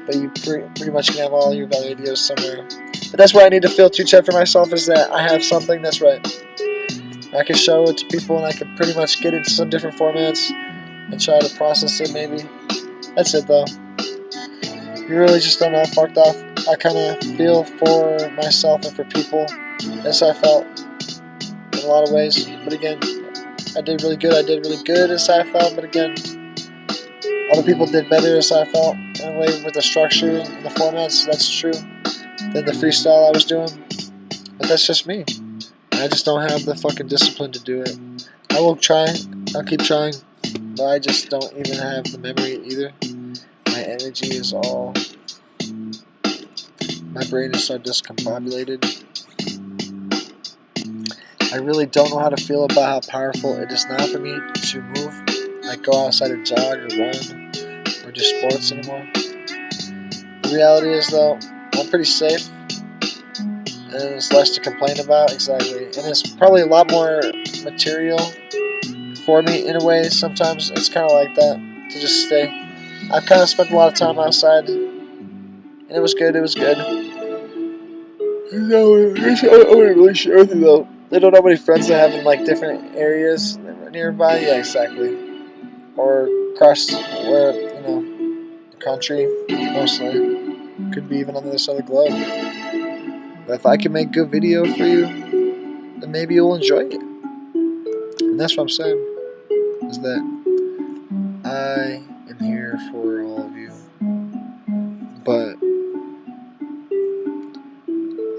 But you pretty much can have all your value videos somewhere. But that's what I need to feel too, Chad, for myself, is that I have something that's right. I can show it to people and I can pretty much get it into some different formats and try to process it maybe. That's it though. You really just don't know how fucked off I kind of feel for myself and for people as I felt in a lot of ways. But again, I did really good. I did really good as I felt. But again, other people did better as I felt in a way with the structure and the formats. That's true. Than the freestyle I was doing. But that's just me. I just don't have the fucking discipline to do it. I will try. I'll keep trying. But I just don't even have the memory either. My energy is all... My brain is so discombobulated. I really don't know how to feel about how powerful it is now for me to move. Like go outside and jog or run or do sports anymore. The reality is though, I'm pretty safe. And there's less to complain about, exactly. And it's probably a lot more material for me in a way. Sometimes it's kind of like that, to just stay. I've kind of spent a lot of time outside, and it was good, it was good. You know, I wouldn't really share with you though. I don't know how many friends I have in like different areas nearby. Yeah, exactly. Or across where, you know, the country, mostly. Could be even on the other side of the globe. But if I can make good video for you, then maybe you'll enjoy it. And that's what I'm saying, is that I am here for all of you. But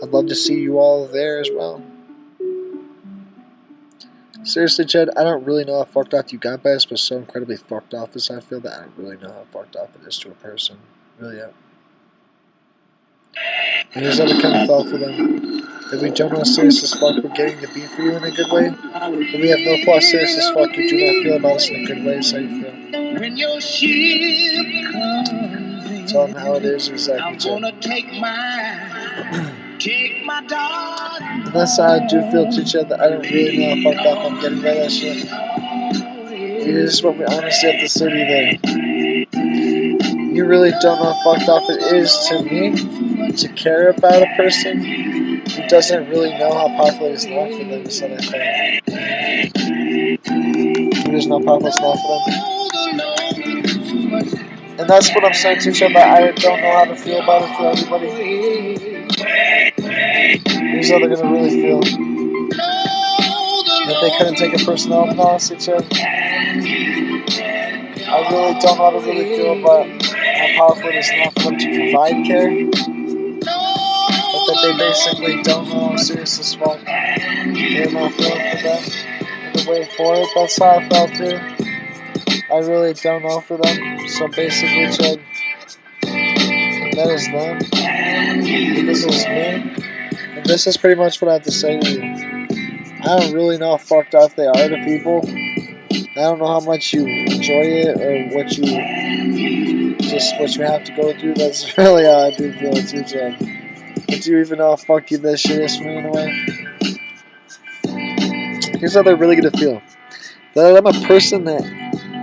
I'd love to see you all there as well. Seriously, Chad, I don't really know how fucked off you got by this, but so incredibly fucked off as I feel that I don't really know how fucked off it is to a person. Really, yeah. And here's other kind of thought for them. That we don't know how serious as fuck we're getting to be for you in a good way. But we have no clue how serious as fuck you do not feel about us in a good way. That's how you feel. When your ship comes, tell them how it is exactly. I'm gonna take my daughter. And that's how I do feel too, Chad, that I don't really know how fucked up I'm getting by that shit. It is what we honestly have to say to you there. You really don't know how fucked off it is to me to care about a person who doesn't really know how powerful it is not for them to set that thing. Who doesn't know how powerful it's not for them. And that's what I'm saying too, Chad, that I don't know how to feel about it for everybody. Here's how they're gonna really feel. That they couldn't take a person out, honestly, Chad. I really don't know how to really feel about how powerful it is not for them to provide care. But that they basically don't know how serious as fuck they're not feeling for them and the way for it. That's how I felt too. I really don't know for them. So basically, Chad, that is them. And this is me. And this is pretty much what I have to say to you. I don't really know how fucked off they are to people. I don't know how much you enjoy it or what you have to go through. That's really how I do feel too, Chad. But do you even know how fucked you this shit is for me in a way? Here's how they're really gonna feel. That I'm a person that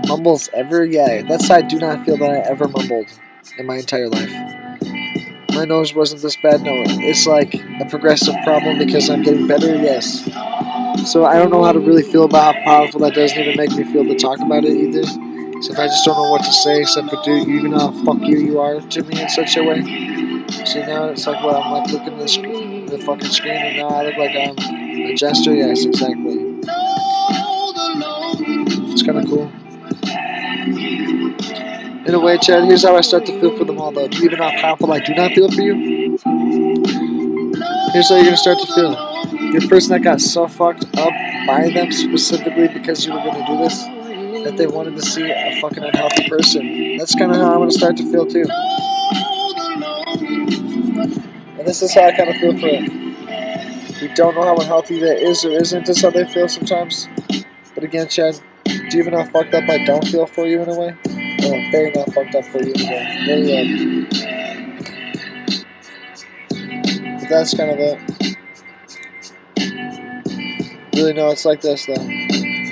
mumbles ever. Yeah, that's how I do not feel that I ever mumbled in my entire life. My nose wasn't this bad. No, it's like a progressive problem because I'm getting better. Yes. So I don't know how to really feel about how powerful that doesn't even make me feel to talk about it either. So if I just don't know what to say except for dude, you even know how fuck you are to me in such a way. So now it's like, well, I'm like looking at the fucking screen and now I look like I'm a jester. Yes, exactly. It's kind of cool. In a way, Chad, here's how I start to feel for them all though. Do you even know how powerful I do not feel for you? Here's how you're going to start to feel. You're a person that got so fucked up by them specifically because you were going to do this that they wanted to see a fucking unhealthy person. That's kind of how I'm going to start to feel too. And this is how I kind of feel for it. We don't know how unhealthy that is or isn't. That's how they feel sometimes. But again, Chad, do you even know how fucked up I don't feel for you in a way? No, I'm very not fucked up for you in a way. Really, but that's kind of it. really know it's like this, though.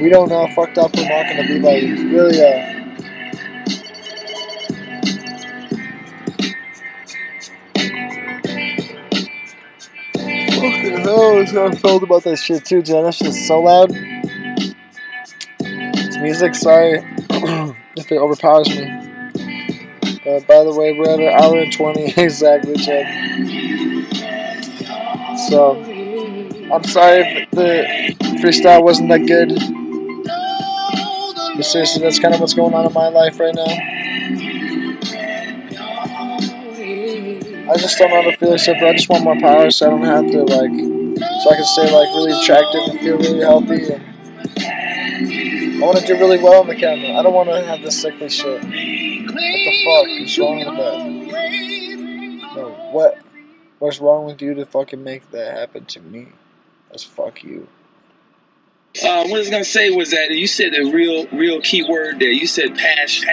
We don't know how fucked up we're not going to be like, really, fucking hell, that's how I felt about that shit, too, dude. That shit's so loud. It's music, sorry if it overpowers me. By the way, we're at an hour and 20 exactly, Chad. So, I'm sorry if the freestyle wasn't that good. But seriously, that's kind of what's going on in my life right now. I just don't know how to feel except I just want more power so I don't have to, like, so I can stay, like, really attractive and feel really healthy. And I want to do really well on the camera. I don't want to have this sickly shit. What the fuck is wrong with that? No, what's wrong with you to fucking make that happen to me? That's fuck you. What I was gonna say was that you said a real key word there. You said passion.